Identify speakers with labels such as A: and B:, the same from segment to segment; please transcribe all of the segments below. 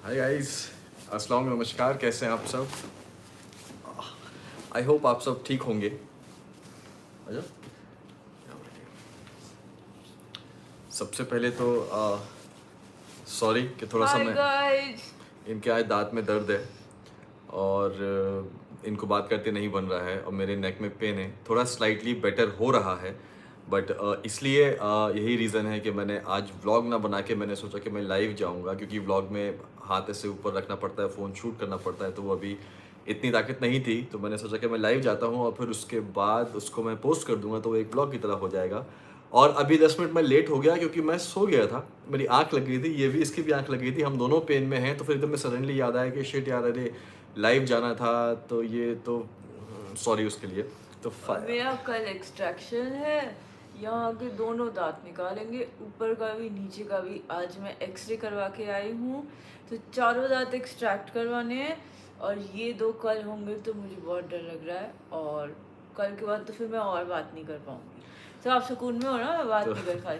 A: Hi guys, अस्सलाम वालेकुम, नमस्कार। कैसे हैं आप सब? आई होप आप सब ठीक होंगे। अच्छा, सबसे पहले तो सॉरी कि थोड़ा सा
B: हाय
A: मैं
B: गाइस।
A: इनके आज दांत में दर्द है और इनको बात करते नहीं बन रहा है और मेरे नेक में पेन है। थोड़ा स्लाइटली बेटर हो रहा है बट इसलिए यही रीज़न है कि मैंने आज व्लॉग ना बना के मैंने सोचा कि मैं लाइव जाऊंगा, क्योंकि व्लॉग में हाथ ऐसे ऊपर रखना पड़ता है, फ़ोन शूट करना पड़ता है, तो वो अभी इतनी ताकत नहीं थी। तो मैंने सोचा कि मैं लाइव जाता हूँ और फिर उसके बाद उसको मैं पोस्ट कर दूंगा तो वो एक व्लॉग की तरह हो जाएगा। और अभी 10 मिनट मैं लेट हो गया क्योंकि मैं सो गया था, मेरी आंख लग गई थी, ये भी इसकी भी आंख लग गई थी, हम दोनों पेन में हैं। तो फिर एकदम में सडनली याद आया कि शिट यार, अरे लाइव जाना था, तो ये तो सॉरी उसके लिए। तो
B: और मेरा कल एक्सट्रैक्शन है। यहाँ के दोनों दांत निकालेंगे, ऊपर का भी नीचे का भी। आज मैं एक्सरे करवा के आई हूँ, तो चारों दांत एक्सट्रैक्ट करवाने हैं। और ये दो कल होंगे, तो मुझे बहुत डर लग रहा है। और कल के बाद तो फिर मैं और बात नहीं कर पाऊँगी। तो आप सुकून में हो ना, मैं बात
A: तो
B: नहीं कर पाई।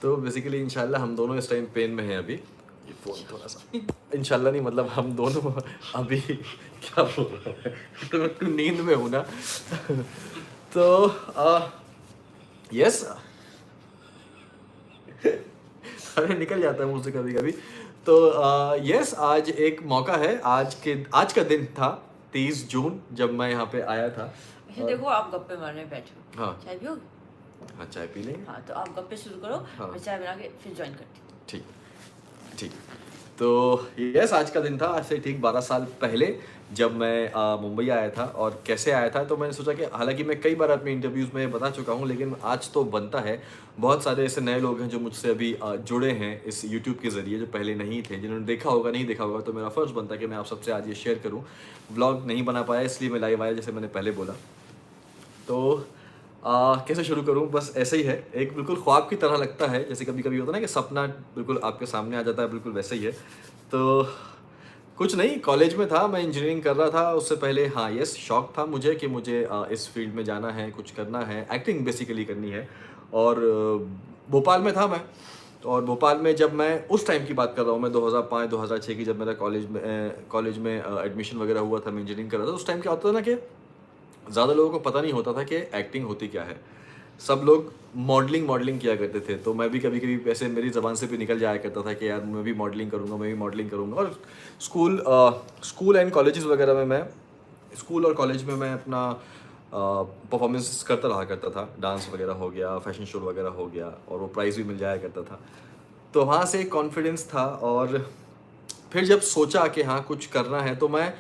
A: तो बेसिकली इंशाल्लाह हम दोनों इस टाइम पेन में हैं अभी। ये फ़ोन थोड़ा सा, इंशाल्लाह नहीं, मतलब हम दोनों अभी क्या बोल रहा हूँ मैं, तो मैं नींद में हूँ ना। तो यस, अरे निकल जाता है मुंह से कभी कभी। तो यस, आज एक मौका है, आज का दिन था 30 जून, जब मैं यहाँ पे आया था।
B: अच्छा देखो, आप गप्पे मारने बैठे हो।
A: हाँ
B: चाय पियोगे?
A: हाँ, चाय पी लेंगे।
B: हाँ, तो आप गप्पे शुरू करो।
A: हाँ
B: मैं चाय बना के फिर ज्वाइन करती हूँ।
A: ठीक, ठीक। तो यस, आज का दिन था, आज से ठीक 12 साल पहले, जब मैं मुंबई आया था। और कैसे आया था, तो मैंने सोचा कि हालांकि मैं कई बार अपने इंटरव्यूज़ में बता चुका हूँ, लेकिन आज तो बनता है। बहुत सारे ऐसे नए लोग हैं जो मुझसे अभी जुड़े हैं इस यूट्यूब के ज़रिए, जो पहले नहीं थे, जिन्होंने देखा होगा नहीं देखा होगा, तो मेरा फ़र्ज़ बनता है कि मैं आप सबसे आज ये शेयर करूँ। व्लॉग नहीं बना पाया इसलिए मैं लाइव आया, जैसे मैंने पहले बोला। तो कैसे शुरू करूँ, बस ऐसे ही है, एक बिल्कुल ख्वाब की तरह लगता है, जैसे कभी कभी होता है ना कि सपना बिल्कुल आपके सामने आ जाता है, बिल्कुल वैसे ही है। तो कुछ नहीं, कॉलेज में था, मैं इंजीनियरिंग कर रहा था उससे पहले। हाँ यस, शौक था मुझे कि मुझे इस फील्ड में जाना है, कुछ करना है, एक्टिंग बेसिकली करनी है। और भोपाल में था मैं। और भोपाल में जब मैं उस टाइम की बात कर रहा हूँ, मैं 2005-2006 की, जब मेरा कॉलेज में एडमिशन वगैरह हुआ था, मैं इंजीनियरिंग कर रहा था। उस टाइम क्या होता था ना कि ज़्यादा लोगों को पता नहीं होता था कि एक्टिंग होती क्या है। सब लोग मॉडलिंग मॉडलिंग किया करते थे, तो मैं भी कभी कभी ऐसे मेरी ज़बान से भी निकल जाया करता था कि यार मैं भी मॉडलिंग करूँगा, मैं भी मॉडलिंग करूँगा। और स्कूल एंड कॉलेजेस वगैरह में मैं स्कूल और कॉलेज में मैं अपना परफॉर्मेंस करता रहा करता था, डांस वगैरह हो गया, फैशन शो वगैरह हो गया, और वो प्राइज़ भी मिल जाया करता था। तो वहाँ से एक कॉन्फिडेंस था। और फिर जब सोचा कि हाँ कुछ करना है, तो मैं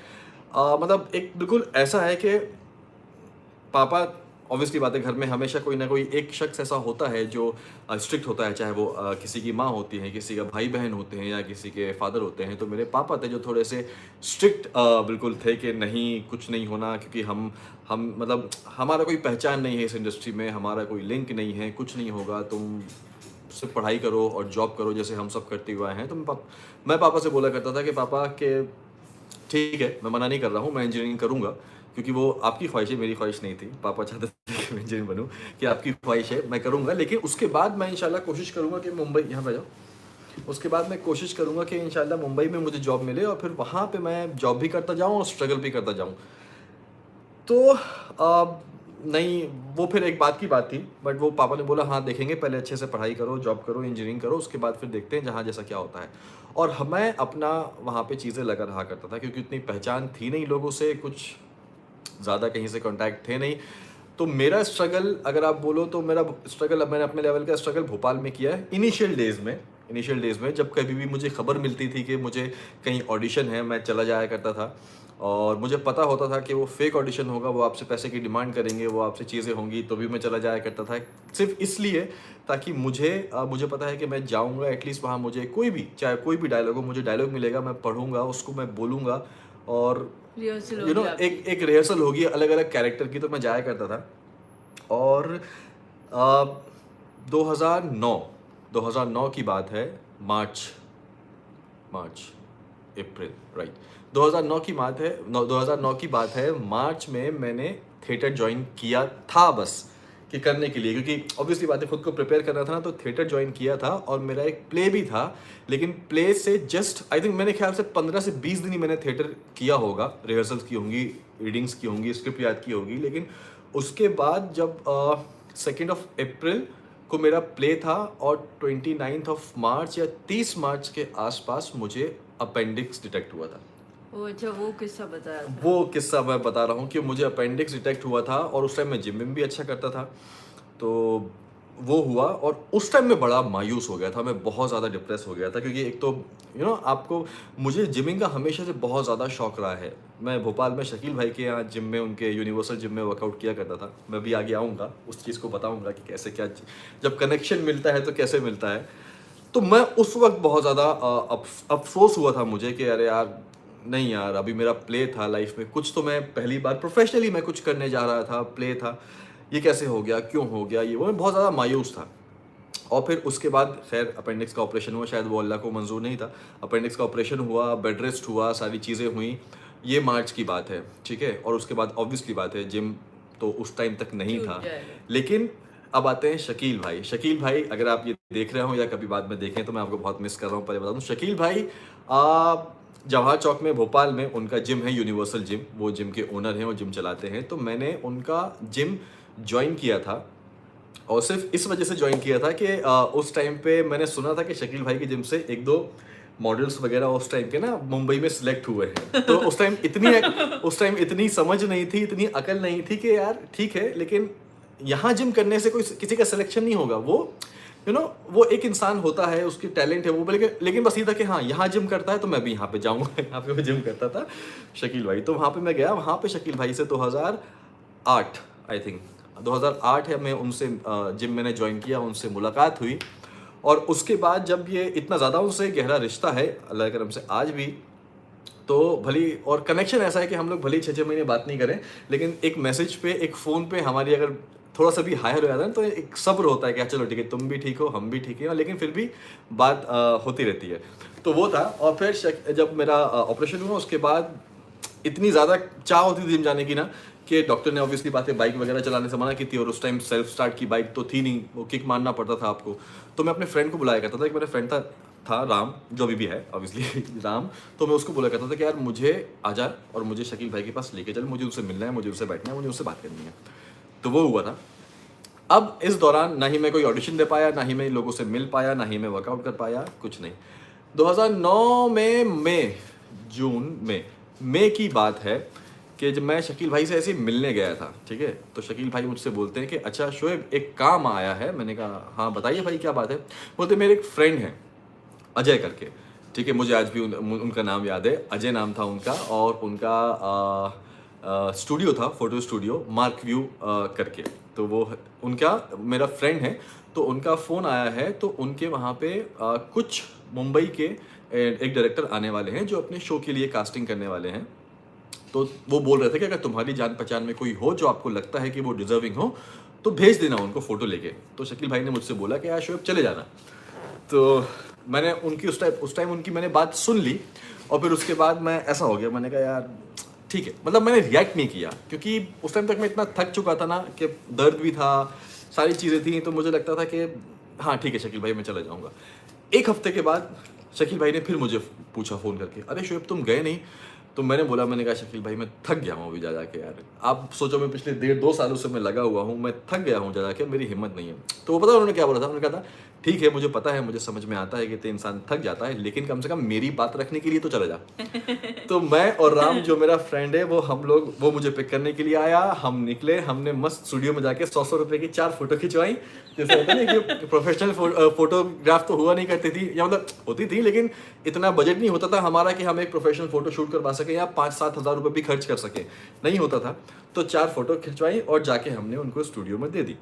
A: मतलब एक बिल्कुल ऐसा है कि पापा, ऑब्वियसली बात है, घर में हमेशा कोई ना कोई एक शख्स ऐसा होता है जो स्ट्रिक्ट होता है, चाहे वो किसी की माँ होती है, किसी का भाई बहन होते हैं, या किसी के फादर होते हैं। तो मेरे पापा थे जो थोड़े से स्ट्रिक्ट बिल्कुल थे कि नहीं, कुछ नहीं होना, क्योंकि हम मतलब हमारा कोई पहचान नहीं है इस इंडस्ट्री में, हमारा कोई लिंक नहीं है, कुछ नहीं होगा, तुम सिर्फ पढ़ाई करो और जॉब करो जैसे हम सब करते हुए आए हैं। तो मैं पापा से बोला करता था कि पापा के ठीक है, मैं मना नहीं कर रहा हूँ, मैं इंजीनियरिंग करूँगा, क्योंकि वो आपकी ख्वाहिश है, मेरी ख्वाहिश नहीं थी। पापा चाहते थे कि मैं इंजीनियर बनूँ, कि आपकी ख्वाहिश है, मैं करूँगा, लेकिन उसके बाद मैं इंशाल्लाह कोशिश करूँगा कि मुंबई, यहाँ पे आ जाओ, उसके बाद मैं कोशिश करूँगा कि इंशाल्लाह मुंबई में मुझे जॉब मिले और फिर वहाँ पे मैं जॉब भी करता जाऊँ और स्ट्रगल भी करता जाऊँ। तो नहीं, वो फिर एक बात की बात थी, बट वो पापा ने बोला हाँ देखेंगे, पहले अच्छे से पढ़ाई करो, जॉब करो, इंजीनियरिंग करो, उसके बाद फिर देखते हैं जहाँ जैसा क्या होता है। और मैं अपना वहाँ पे चीज़ें लगा रहा करता था, क्योंकि इतनी पहचान थी नहीं लोगों से, कुछ ज़्यादा कहीं से कॉन्टैक्ट थे नहीं। तो मेरा स्ट्रगल अगर आप बोलो, तो मेरा स्ट्रगल, अब मैंने अपने लेवल का स्ट्रगल भोपाल में किया है इनिशियल डेज़ में जब कभी भी मुझे खबर मिलती थी कि मुझे कहीं ऑडिशन है, मैं चला जाया करता था। और मुझे पता होता था कि वो फेक ऑडिशन होगा, वो आपसे पैसे की डिमांड करेंगे, वो आपसे चीज़ें होंगी, तो भी मैं चला जाया करता था, सिर्फ इसलिए ताकि मुझे पता है कि मैं जाऊंगा एटलीस्ट वहाँ, मुझे कोई भी, चाहे कोई भी डायलॉग हो, मुझे डायलॉग मिलेगा, मैं पढ़ूंगा उसको, मैं बोलूँगा। और
B: रिहर्सल होगी आपकी।
A: एक एक रिहर्सल होगी अलग अलग कैरेक्टर की, तो मैं जाया करता था। और 2009 2009 की बात है, मार्च मार्च अप्रैल, राइट, 2009 की बात है, 2009 की बात है, मार्च में मैंने थिएटर ज्वाइन किया था बस। कि करने के लिए, क्योंकि ऑब्वियसली बात है खुद को प्रिपेयर करना था ना, तो थिएटर ज्वाइन किया था और मेरा एक प्ले भी था। लेकिन प्ले से जस्ट आई थिंक मैंने ख्याल से 15 से 20 दिन ही मैंने थिएटर किया होगा, रिहर्सल्स की होंगी, रीडिंग्स की होंगी, स्क्रिप्ट याद की होगी। लेकिन उसके बाद जब 2 अप्रैल को मेरा प्ले था और 29 मार्च या 30 मार्च के आसपास मुझे अपेंडिक्स डिटेक्ट हुआ था।
B: अच्छा, वो किस्सा बताया था।
A: वो किस्सा मैं बता रहा हूँ कि मुझे अपेंडिक्स डिटेक्ट हुआ था और उस टाइम मैं जिम में भी अच्छा करता था, तो वो हुआ और उस टाइम मैं बड़ा मायूस हो गया था, मैं बहुत ज़्यादा डिप्रेस हो गया था। क्योंकि एक तो आपको, मुझे जिमिंग का हमेशा से बहुत ज़्यादा शौक रहा है। मैं भोपाल में शकील भाई के यहाँ जिम में, उनके यूनिवर्सल जिम में वर्कआउट किया करता था। मैं भी आगे आऊँगा, उस चीज़ को बताऊँगा कि कैसे क्या, जब कनेक्शन मिलता है तो कैसे मिलता है। तो मैं उस वक्त बहुत ज़्यादा अफसोस हुआ था मुझे कि अरे यार, नहीं यार, अभी मेरा प्ले था लाइफ में, कुछ तो मैं पहली बार प्रोफेशनली मैं कुछ करने जा रहा था, प्ले था, ये कैसे हो गया, क्यों हो गया, ये वो, मैं बहुत ज़्यादा मायूस था। और फिर उसके बाद खैर अपेंडिक्स का ऑपरेशन हुआ, शायद वो अल्लाह को मंजूर नहीं था। अपेंडिक्स का ऑपरेशन हुआ, बेड रेस्ट हुआ, सारी चीज़ें हुई, ये मार्च की बात है, ठीक है। और उसके बाद ऑब्वियसली बात है जिम तो उस टाइम तक नहीं
B: छूट
A: था।
B: जाएगा।
A: लेकिन अब आते हैं शकील भाई। शकील भाई अगर आप ये देख रहे हो या कभी बाद में देखें तो मैं आपको बहुत मिस कर रहा हूँ, पहले बता दूँ। शकील भाई जवाहर चौक में भोपाल में उनका जिम है, यूनिवर्सल जिम, वो जिम के ओनर हैं और जिम चलाते हैं। तो मैंने उनका जिम ज्वाइन किया था और सिर्फ इस वजह से ज्वाइन किया था कि उस टाइम पे मैंने सुना था कि शकील भाई के जिम से 1-2 मॉडल्स वगैरह उस टाइम के ना मुंबई में सिलेक्ट हुए हैं। तो उस टाइम इतनी समझ नहीं थी, इतनी अकल नहीं थी कि यार ठीक है, लेकिन यहाँ जिम करने से कोई किसी का सिलेक्शन नहीं होगा। वो वो एक इंसान होता है, उसकी टैलेंट है वो, लेकिन बस ये था कि हाँ यहाँ जिम करता है तो मैं भी यहाँ पे जाऊँगा। यहाँ पे वो जिम करता था शकील भाई, तो वहाँ पे मैं गया। वहाँ पे शकील भाई से 2008 आई थिंक 2008 है, मैं उनसे जिम मैंने ज्वाइन किया, उनसे मुलाकात हुई। और उसके बाद जब ये इतना ज़्यादा उनसे गहरा रिश्ता है अल्लाह के करम से आज भी, तो भली और कनेक्शन ऐसा है कि हम लोग भले 6-6 महीने बात नहीं करें, लेकिन एक मैसेज पे, एक फ़ोन पे हमारी अगर थोड़ा सा भी हायर हो जाता है तो एक सब्र होता है कि चलो ठीक है, तुम भी ठीक हो, हम भी ठीक है, लेकिन फिर भी बात होती रहती है। तो वो था। और फिर जब मेरा ऑपरेशन हुआ उसके बाद इतनी ज़्यादा चाह होती थी जिम जाने की ना, कि डॉक्टर ने ऑब्वियसली बात है बाइक वगैरह चलाने से मना की थी, और उस टाइम सेल्फ स्टार्ट की बाइक तो थी नहीं, वो किक मारना पड़ता था आपको। तो मैं अपने फ्रेंड को बुलाया करता था, एक मेरा फ्रेंड था राम, जो अभी भी है ऑब्वियसली राम। तो मैं उसको बोला करता था कि यार मुझे आजा और मुझे शकील भाई के पास लेके चल, मुझे उनसे मिलना है, मुझे उनसे बैठना है, मुझे उनसे बात करनी है। तो वो हुआ था। अब इस दौरान ना ही मैं कोई ऑडिशन दे पाया, ना ही मैं लोगों से मिल पाया, ना ही मैं वर्कआउट कर पाया, कुछ नहीं। 2009 में जून में मई की बात है कि जब मैं शकील भाई से ऐसे ही मिलने गया था, ठीक है। तो शकील भाई मुझसे बोलते हैं कि अच्छा शोएब, एक काम आया है। मैंने कहा हाँ बताइए भाई क्या बात है। बोलते मेरे एक फ्रेंड हैं अजय करके, ठीक है, मुझे आज भी उनका नाम याद है, अजय नाम था उनका। और उनका स्टूडियो था, फोटो स्टूडियो मार्क व्यू करके। तो वो उनका मेरा फ्रेंड है, तो उनका फ़ोन आया है। तो उनके वहाँ पे कुछ मुंबई के एक डायरेक्टर आने वाले हैं जो अपने शो के लिए कास्टिंग करने वाले हैं। तो वो बोल रहे थे कि अगर तुम्हारी जान पहचान में कोई हो जो आपको लगता है कि वो डिजर्विंग हो तो भेज देना उनको फ़ोटो लेके। तो शकील भाई ने मुझसे बोला कि यार शोएब चले जाना। तो मैंने उनकी उस टाइम उनकी मैंने बात सुन ली। और फिर उसके बाद मैं ऐसा हो गया, मैंने कहा यार ठीक है, मतलब मैंने रिएक्ट नहीं किया, क्योंकि उस टाइम तक मैं इतना थक चुका था ना कि दर्द भी था, सारी चीज़ें थी। तो मुझे लगता था कि हाँ ठीक है शकील भाई मैं चला जाऊँगा। एक हफ्ते के बाद शकील भाई ने फिर मुझे पूछा फ़ोन करके, अरे शोएब तुम गए नहीं। तो मैंने बोला, मैंने कहा शकील भाई मैं थक गया हूँ अभी जा के यार। आप सोचो मैं पिछले 1.5-2 सालों से मैं लगा हुआ हूँ, मैं थक गया हूँ जा के, मेरी हिम्मत नहीं है। तो वो पता उन्होंने क्या बोला था, उन्होंने कहा था ठीक है मुझे पता है, मुझे समझ में आता है कि तो इंसान थक जाता है, लेकिन कम से कम मेरी बात रखने के लिए तो चला जा। तो मैं और राम जो मेरा फ्रेंड है वो मुझे पिक करने के लिए आया। हम निकले, हमने मस्त स्टूडियो में जाके 100 रुपए की 4 फोटो खिंचवाई। जैसे होता नहीं कि प्रोफेशनल फोटोग्राफ तो हुआ नहीं करती थी, या मतलब होती थी लेकिन इतना बजट नहीं होता था हमारा कि हम एक प्रोफेशनल फोटो शूट करवा सके या 5-7 हज़ार रुपये भी खर्च कर सके, नहीं होता था। तो 4 फोटो खिंचवाई और जाके हमने उनको स्टूडियो में दे दी।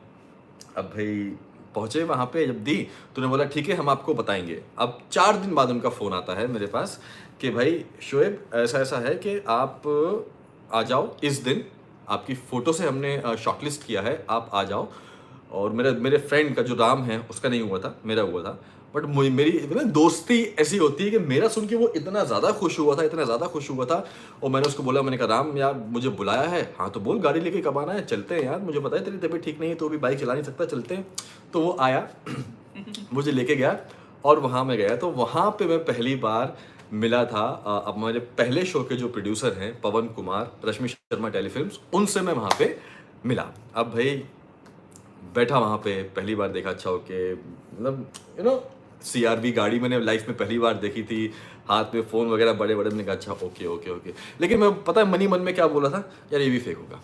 A: अब भाई पहुँचे वहाँ पे, जब दी तो उन्होंने बोला ठीक है हम आपको बताएंगे। अब 4 दिन बाद उनका फ़ोन आता है मेरे पास कि भाई शोएब ऐसा ऐसा है कि आप आ जाओ इस दिन, आपकी फ़ोटो से हमने शॉर्टलिस्ट किया है, आप आ जाओ। और मेरे फ्रेंड का जो राम है उसका नहीं हुआ था, मेरा हुआ था। बट मेरी मतलब दोस्ती ऐसी होती है कि मेरा सुन के वो इतना ज़्यादा खुश हुआ था, इतना ज़्यादा खुश हुआ था। और मैंने उसको बोला, मैंने कहा राम यार मुझे बुलाया है, हाँ तो बोल गाड़ी लेके कब आना है, चलते हैं यार, मुझे पता है तेरी तबीयत ठीक नहीं है तो भी बाइक चला नहीं सकता, चलते हैं। तो वो आया मुझे लेके गया और वहाँ मैं गया, तो वहाँ पे मैं पहली बार मिला था अब मेरे पहले शो के जो प्रोड्यूसर हैं पवन कुमार, रश्मि शर्मा टेलीफिल्म्स, उनसे मैं वहाँ पे मिला। अब भाई बैठा वहाँ पे, पहली बार देखा अच्छा ओके, मतलब CRV गाड़ी मैंने लाइफ में पहली बार देखी थी, हाथ में फ़ोन वगैरह बड़े बड़े, मैंने कहा अच्छा ओके ओके ओके। लेकिन मैं पता है मनी मन में क्या बोला था, यार ये भी फेक होगा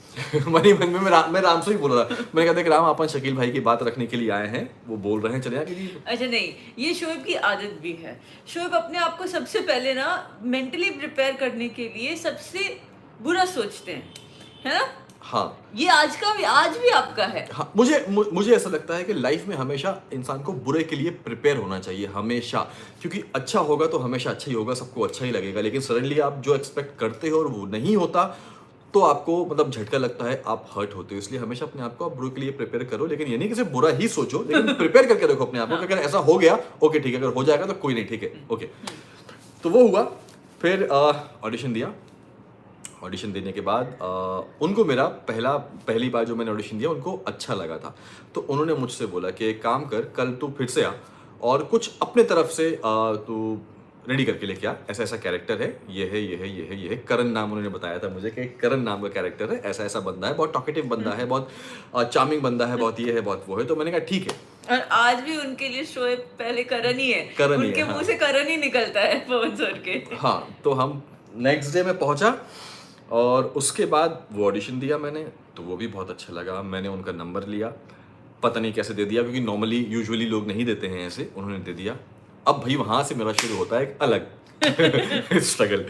A: मनी मन में मैं राम से ही बोल रहा था, मैंने कहा देख राम अपन शकील भाई की बात रखने के लिए आए हैं, वो बोल रहे हैं चले यार क्योंकि
B: अच्छा नहीं, ये शोएब की आदत भी है। शोएब अपने आप को सबसे पहले ना मेंटली प्रिपेयर करने के लिए सबसे बुरा सोचते हैं, है ना?
A: हाँ
B: ये आज भी आपका है।
A: हाँ, मुझे ऐसा लगता है कि लाइफ में हमेशा इंसान को बुरे के लिए प्रिपेयर होना चाहिए हमेशा, क्योंकि अच्छा होगा तो हमेशा अच्छा ही होगा, सबको अच्छा ही लगेगा। लेकिन सडनली आप जो एक्सपेक्ट करते हो और वो नहीं होता तो आपको मतलब झटका लगता है, आप हर्ट होते हो। इसलिए हमेशा अपने आप को आप बुरे के लिए प्रिपेयर करो, लेकिन ये नहीं कि सिर्फ बुरा ही सोचो, लेकिन प्रिपेयर करके रखो अपने आप को कि अगर ऐसा हो गया ओके ठीक है, अगर हो जाएगा तो कोई नहीं, ठीक है ओके। तो वो हुआ, फिर ऑडिशन दिया। ऑडिशन देने के बाद उनको मेरा पहली बार जो मैंने ऑडिशन दिया उनको अच्छा लगा था, तो उन्होंने मुझसे बोला कि एक काम कर, कल तू फिर से आ और कुछ अपने तरफ से तू रेडी करके लेके आ, ऐसा ऐसा कैरेक्टर है, ये है ये है ये है ये है। करण नाम उन्होंने बताया था मुझे कि करण नाम का कैरेक्टर है, ऐसा ऐसा बंदा है, बहुत टॉकेटिव बंदा है, बहुत चार्मिंग बंदा है, बहुत ये है बहुत वो है। तो मैंने कहा ठीक है।
B: और आज भी उनके लिए शोएब पहले करण ही है,
A: करण ही
B: उनके
A: है,
B: मुंह
A: हाँ।
B: से करण ही निकलता है पवन सर के।
A: हाँ तो हम नेक्स्ट डे में पहुंचा और उसके बाद वो ऑडिशन दिया मैंने, तो वो भी बहुत अच्छा लगा। मैंने उनका नंबर लिया, पता नहीं कैसे दे दिया, क्योंकि नॉर्मली यूजुअली लोग नहीं देते हैं ऐसे, उन्होंने दे दिया। अब भाई वहाँ से मेरा शुरू होता है एक अलग स्ट्रगल।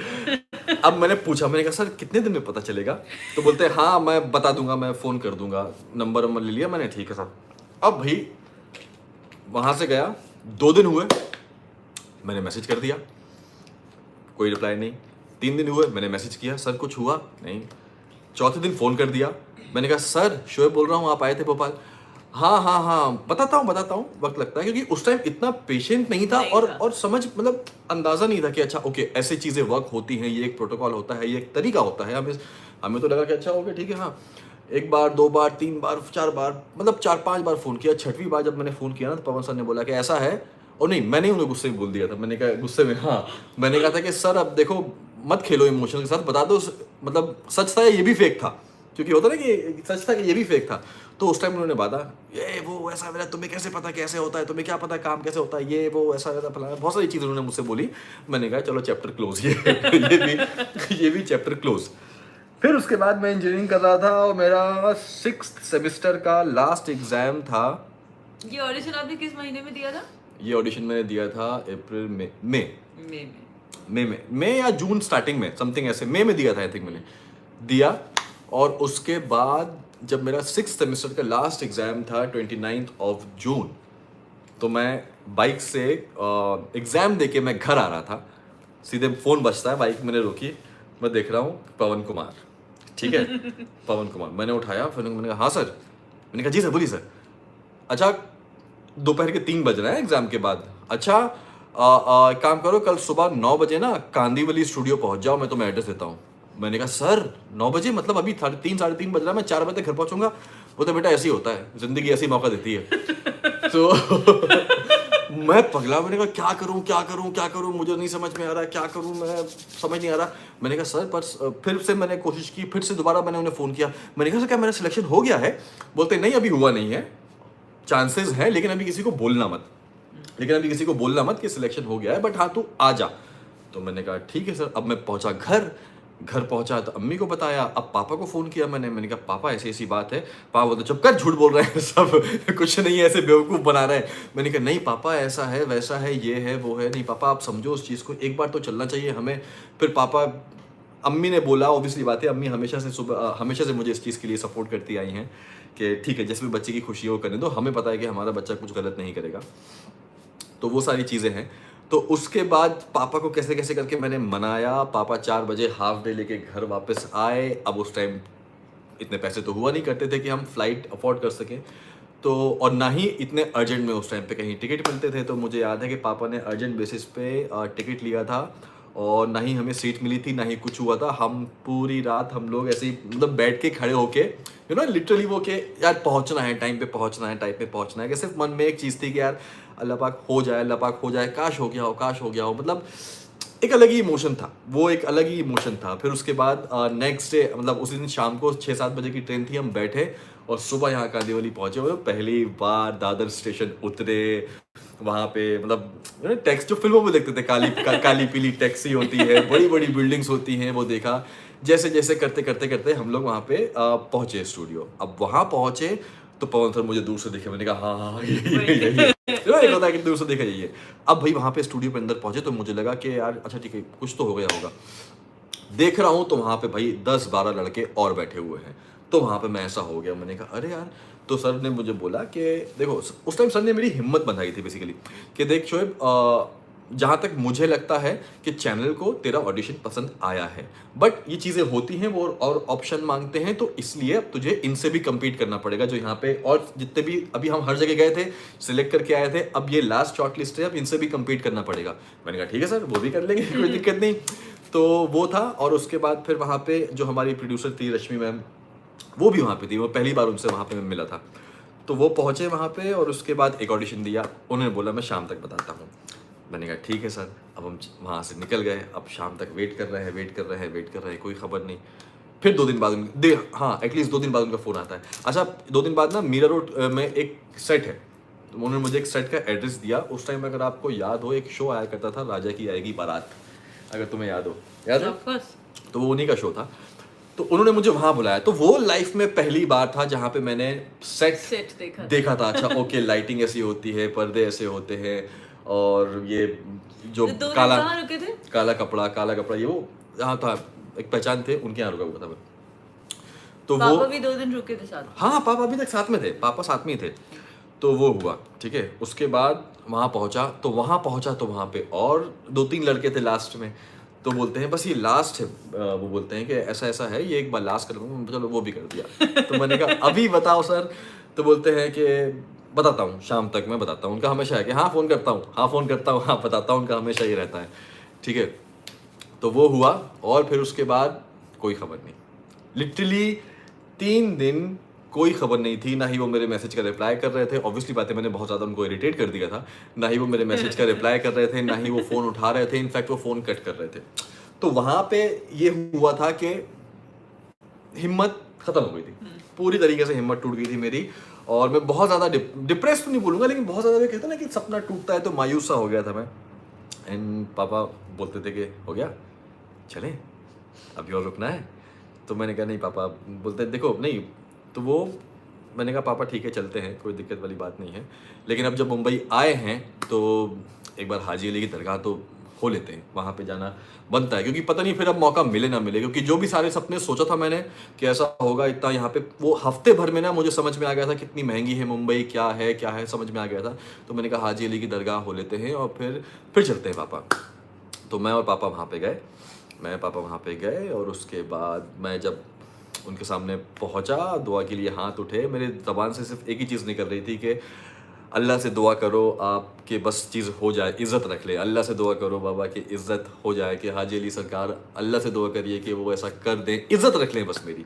A: अब मैंने पूछा, मैंने कहा सर कितने दिन में पता चलेगा? तो बोलते हैं हाँ मैं बता दूंगा, मैं फ़ोन कर दूंगा। नंबर ले लिया मैंने, ठीक है सर। अब भाई वहाँ से गया, 2 दिन हुए, मैंने मैसेज कर दिया, कोई रिप्लाई नहीं। 3 दिन हुए, मैंने मैसेज किया, सर कुछ हुआ नहीं। चौथे दिन फ़ोन कर दिया, मैंने कहा सर शोएब बोल रहा हूँ, आप आए थे भोपाल? हाँ हाँ हाँ बताता हूँ, वक्त लगता है, क्योंकि उस टाइम इतना पेशेंट नहीं था और समझ मतलब अंदाज़ा नहीं था कि अच्छा ओके ऐसे चीज़ें वर्क होती हैं, ये एक प्रोटोकॉल होता है, ये एक तरीका होता है। हमें तो लगा कि अच्छा ओके ठीक है, हाँ 1 बार 2 बार 3 बार 4 बार, मतलब 4-5 बार फ़ोन किया। 6वीं बार जब मैंने फ़ोन किया ना तो पवन सर ने बोला कि ऐसा है, और नहीं मैंने उन्हें गुस्से में बोल दिया था, मैंने कहा गुस्से में, हाँ मैंने कहा था कि सर अब देखो मत खेलो इमोशन के साथ, बता दो मतलब सच था ये भी फेक था, क्योंकि होता ना कि सच था कि ये भी फेक था। तो उस टाइम उन्होंने बाधा, ये वो ऐसा मेरा, तुम्हें कैसे पता कैसे होता है, तुम्हें क्या पता काम कैसे होता है, ये वो ऐसा वैसा फलाना, बहुत सारी चीज़ उन्होंने मुझसे बोली। मैंने कहा चलो चैप्टर क्लोज, ये भी चैप्टर क्लोज। फिर उसके बाद मैं इंजीनियरिंग कर रहा था और मेरा 6th सेमेस्टर का लास्ट एग्जाम था।
B: ये ऑडिशन आपने किस महीने में दिया था?
A: ये ऑडिशन मैंने दिया था अप्रैल में या जून स्टार्टिंग में, समथिंग ऐसे, मई में दिया था आई थिंक मैंने दिया। और उसके बाद जब मेरा 6th सेमेस्टर का लास्ट एग्जाम था 29 जून, तो मैं बाइक से एग्जाम देके मैं घर आ रहा था, सीधे फ़ोन बजता है, बाइक मैंने रोकी, मैं देख रहा हूँ पवन कुमार, ठीक है पवन कुमार। मैंने उठाया, फिर मैंने कहा हाँ सर, मैंने कहा जी सर बोलिए सर। अच्छा दोपहर के 3 बज रहे हैं एग्जाम के बाद, अच्छा एक काम करो कल सुबह 9 बजे ना कांदीवली स्टूडियो पहुंच जाओ, मैं तुम्हें एड्रेस देता हूँ। मैंने कहा सर 9 बजे मतलब अभी 3 साढ़े 3 बज रहा है, मैं 4 बजे तक घर पहुंचूंगा। वो तो बेटा ऐसे ही होता है, जिंदगी ऐसी मौका देती है। तो मैं पगला, मैंने कहा क्या करूं, मुझे नहीं समझ में आ रहा, क्या करूं, मैं समझ नहीं आ रहा। मैंने कहा सर पर फिर से मैंने कोशिश की, फिर से दोबारा मैंने उन्हें फ़ोन किया, मैंने कहा सर क्या मेरा सिलेक्शन हो गया है? बोलते नहीं अभी हुआ नहीं है, चांसेस हैं, लेकिन अभी किसी को बोलना मत कि सिलेक्शन हो गया है, बट हाँ तू आ जा। तो मैंने कहा ठीक है सर। अब मैं पहुंचा घर पहुंचा तो अम्मी को बताया, अब पापा को फ़ोन किया मैंने कहा पापा ऐसी ऐसी बात है। पापा बोलते चुप कर, झूठ बोल रहे हैं सब कुछ नहीं है, ऐसे बेवकूफ़ बना रहे हैं। मैंने कहा नहीं पापा ऐसा है वैसा है, ये है वो है, नहीं पापा आप समझो उस चीज़ को, एक बार तो चलना चाहिए हमें। फिर अम्मी ने बोला, ऑब्वियसली बात है, अम्मी हमेशा से मुझे इस चीज़ के लिए सपोर्ट करती आई हैं कि ठीक है जिस भी बच्चे की खुशी है वो करने दो, हमें पता है कि हमारा बच्चा कुछ गलत नहीं करेगा। तो वो सारी चीज़ें हैं। तो उसके बाद पापा को कैसे कैसे करके मैंने मनाया, पापा 4 बजे हाफ डे लेके घर वापस आए। अब उस टाइम इतने पैसे तो हुआ नहीं करते थे कि हम फ्लाइट अफोर्ड कर सकें, तो और ना ही इतने अर्जेंट में उस टाइम पे कहीं टिकट मिलते थे। तो मुझे याद है कि पापा ने अर्जेंट बेसिस पे टिकट लिया था और ना ही हमें सीट मिली थी, ना ही कुछ हुआ था। हम पूरी रात हम लोग ऐसे ही मतलब बैठ के खड़े होके लिटरली वो कि यार पहुंचना है, टाइम पे पहुंचना है, टाइम पे पहुंचना है। कि सिर्फ मन में एक चीज़ थी कि यार अल्लाह पाक हो जाए, अल्लाह पाक हो जाए, काश हो गया हो, काश हो गया हो। मतलब एक अलग ही इमोशन था, वो एक अलग ही इमोशन था। फिर उसके बाद नेक्स्ट डे मतलब उसी दिन शाम को 6-7 बजे की ट्रेन थी, हम बैठे और सुबह यहाँ कांदिवली पहुंचे। मतलब पहली बार दादर स्टेशन उतरे, वहाँ पे मतलब टैक्स जो फिल्मों में देखते थे, काली पीली टैक्सी होती है, बड़ी बड़ी बिल्डिंग्स होती हैं, वो देखा। जैसे जैसे करते करते करते हम लोग वहाँ पे पहुंचे स्टूडियो। अब वहाँ पहुंचे तो पवन सर मुझे दूर से दिखे, मैंने कहा हाँ हाँ यही एक होता है कि दूर से देखा जाइए। अब भाई वहाँ पे स्टूडियो पे अंदर पहुंचे तो मुझे लगा कि यार अच्छा ठीक है, कुछ तो हो गया होगा। देख रहा हूँ तो वहाँ पे भाई 10-12 लड़के और बैठे हुए हैं। तो वहाँ पे मैं ऐसा हो गया, मैंने कहा अरे यार। तो सर ने मुझे बोला कि देखो, उस टाइम सर ने मेरी हिम्मत बंधाई थी बेसिकली कि देख शोएब, जहाँ तक मुझे लगता है कि चैनल को तेरा ऑडिशन पसंद आया है, बट ये चीज़ें होती हैं वो और ऑप्शन मांगते हैं, तो इसलिए अब तुझे इनसे भी कम्पीट करना पड़ेगा जो यहाँ पे और जितने भी अभी हम हर जगह गए थे, सिलेक्ट करके आए थे। अब ये लास्ट शॉर्ट लिस्ट है, अब इनसे भी कम्पीट करना पड़ेगा। मैंने कहा ठीक है सर, वो भी कर लेंगे, कोई दिक्कत नहीं। तो वो था। और उसके बाद फिर वहाँ पे जो हमारी प्रोड्यूसर थी रश्मि मैम, वो भी वहाँ पे थी। वो पहली बार उनसे वहाँ पे मैं मिला था। तो वो पहुँचे वहाँ पे और उसके बाद एक ऑडिशन दिया। उन्होंने बोला मैं शाम तक बताता हूँ। मैंने कहा ठीक है सर। अब हम वहाँ से निकल गए। अब शाम तक वेट कर रहे हैं, वेट कर रहे हैं, वेट कर रहे हैं, कोई खबर नहीं। फिर 2 दिन बाद हाँ एटलीस्ट 2 दिन बाद उनका फ़ोन आता है। अच्छा 2 दिन बाद ना मीरा रोड में एक सेट है, तो उन्होंने मुझे एक सेट का एड्रेस दिया। उस टाइम अगर आपको याद हो, एक शो आया करता था राजा की आएगी बारात, अगर तुम्हें याद हो। याद है? तो वो उन्हीं का शो था। तो उन्होंने मुझे वहां बुलाया। तो वो लाइफ में पहली बार था जहां पे मैंने सेट देखा था। अच्छा ओके, लाइटिंग ऐसी होती है, पर्दे ऐसे होते हैं, और ये जो काला
B: रुके थे?
A: काला कपड़ा ये वो यहाँ था, एक पहचान थे उनके यहाँ रुका हुआ था मैं। तो
B: पापा
A: वो
B: भी 2 दिन रुके थे साथ में?
A: हाँ पापा अभी तक साथ में थे, पापा साथ में ही थे। तो वो हुआ ठीक है। उसके बाद वहाँ पहुँचा तो वहाँ पे और 2-3 लड़के थे लास्ट में। तो बोलते हैं बस ये लास्ट है, वो बोलते हैं कि ऐसा ऐसा है, ये एक बार लास्ट कर दूँगा। चलो वो भी कर दिया। तो मैंने कहा अभी बताओ सर। तो बोलते हैं कि बताता हूँ, शाम तक मैं बताता हूँ। उनका हमेशा है कि हाँ फ़ोन करता हूँ, हाँ फ़ोन करता हूँ, हाँ बताता हूँ, उनका हमेशा ही रहता है। ठीक है। तो वो हुआ और फिर उसके बाद कोई खबर नहीं। लिटरली 3 दिन कोई खबर नहीं थी। ना ही वो मेरे मैसेज का रिप्लाई कर रहे थे। ऑब्वियसली बात है, मैंने बहुत ज़्यादा उनको इरिटेट कर दिया था। ना ही वो मेरे मैसेज का रिप्लाई कर रहे थे, ना ही वो फ़ोन उठा रहे थे। इनफैक्ट वो फ़ोन कट कर रहे थे। तो वहाँ पे ये हुआ था कि हिम्मत ख़त्म हो गई थी, पूरी तरीके से हिम्मत टूट गई थी मेरी। और मैं बहुत ज़्यादा डिप्रेस तो नहीं बोलूँगा, लेकिन बहुत ज़्यादा कहते हैं ना कि सपना टूटता है तो मायूस सा हो गया था मैं। एंड पापा बोलते थे कि हो गया, चलें, अभी और रुकना है। तो मैंने कहा नहीं पापा। बोलते देखो नहीं। तो वो मैंने कहा पापा ठीक है चलते हैं, कोई दिक्कत वाली बात नहीं है। लेकिन अब जब मुंबई आए हैं तो एक बार हाजी अली की दरगाह तो हो लेते हैं, वहाँ पे जाना बनता है। क्योंकि पता नहीं फिर अब मौका मिले ना मिले, क्योंकि जो भी सारे सपने सोचा था मैंने कि ऐसा होगा इतना यहाँ पे, वो हफ्ते भर में ना मुझे समझ में आ गया था कितनी महंगी है मुंबई, क्या है समझ में आ गया था। तो मैंने कहा हाजी अली की दरगाह हो लेते हैं और फिर चलते हैं पापा। तो मैं और पापा वहाँ पे गए। पापा वहाँ पे गए और उसके बाद मैं जब उनके सामने पहुँचा, दुआ के लिए हाथ उठे। मेरे ज़बान से सिर्फ एक ही चीज़ निकल रही थी कि अल्लाह से दुआ करो आपके बस चीज़ हो जाए, इज़्ज़त रख ले। अल्लाह से दुआ करो बाबा की इज़्ज़त हो जाए, कि हाजी अली सरकार अल्लाह से दुआ करिए कि वो ऐसा कर दें, इज़्ज़त रख लें बस मेरी।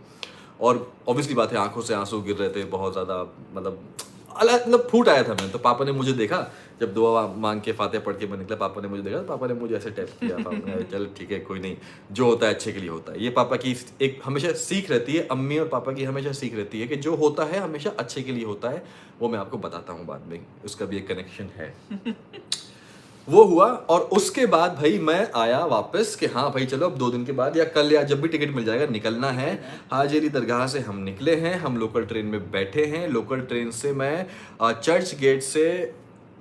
A: और ऑब्वियसली बात है, आंखों से आंसू गिर रहे थे बहुत ज़्यादा, मतलब फूट आया था मैं। तो पापा ने मुझे देखा, जब दुआ मांग के फातिहा पढ़ के मैं निकला, पापा ने मुझे देखा, तो पापा ने मुझे ऐसे टैप किया। पापा ने चल ठीक है कोई नहीं, जो होता है अच्छे के लिए होता है। ये पापा की एक हमेशा सीख रहती है, अम्मी और पापा की हमेशा सीख रहती है कि जो होता है हमेशा अच्छे के लिए होता है। वो मैं आपको बताता हूँ बाद में, उसका भी एक कनेक्शन है। वो हुआ और उसके बाद भाई मैं आया वापस कि हाँ भाई चलो अब 2 दिन के बाद या कल या जब भी टिकट मिल जाएगा निकलना है। हाजी अली दरगाह से हम निकले हैं, हम लोकल ट्रेन में बैठे हैं। लोकल ट्रेन से मैं चर्च गेट से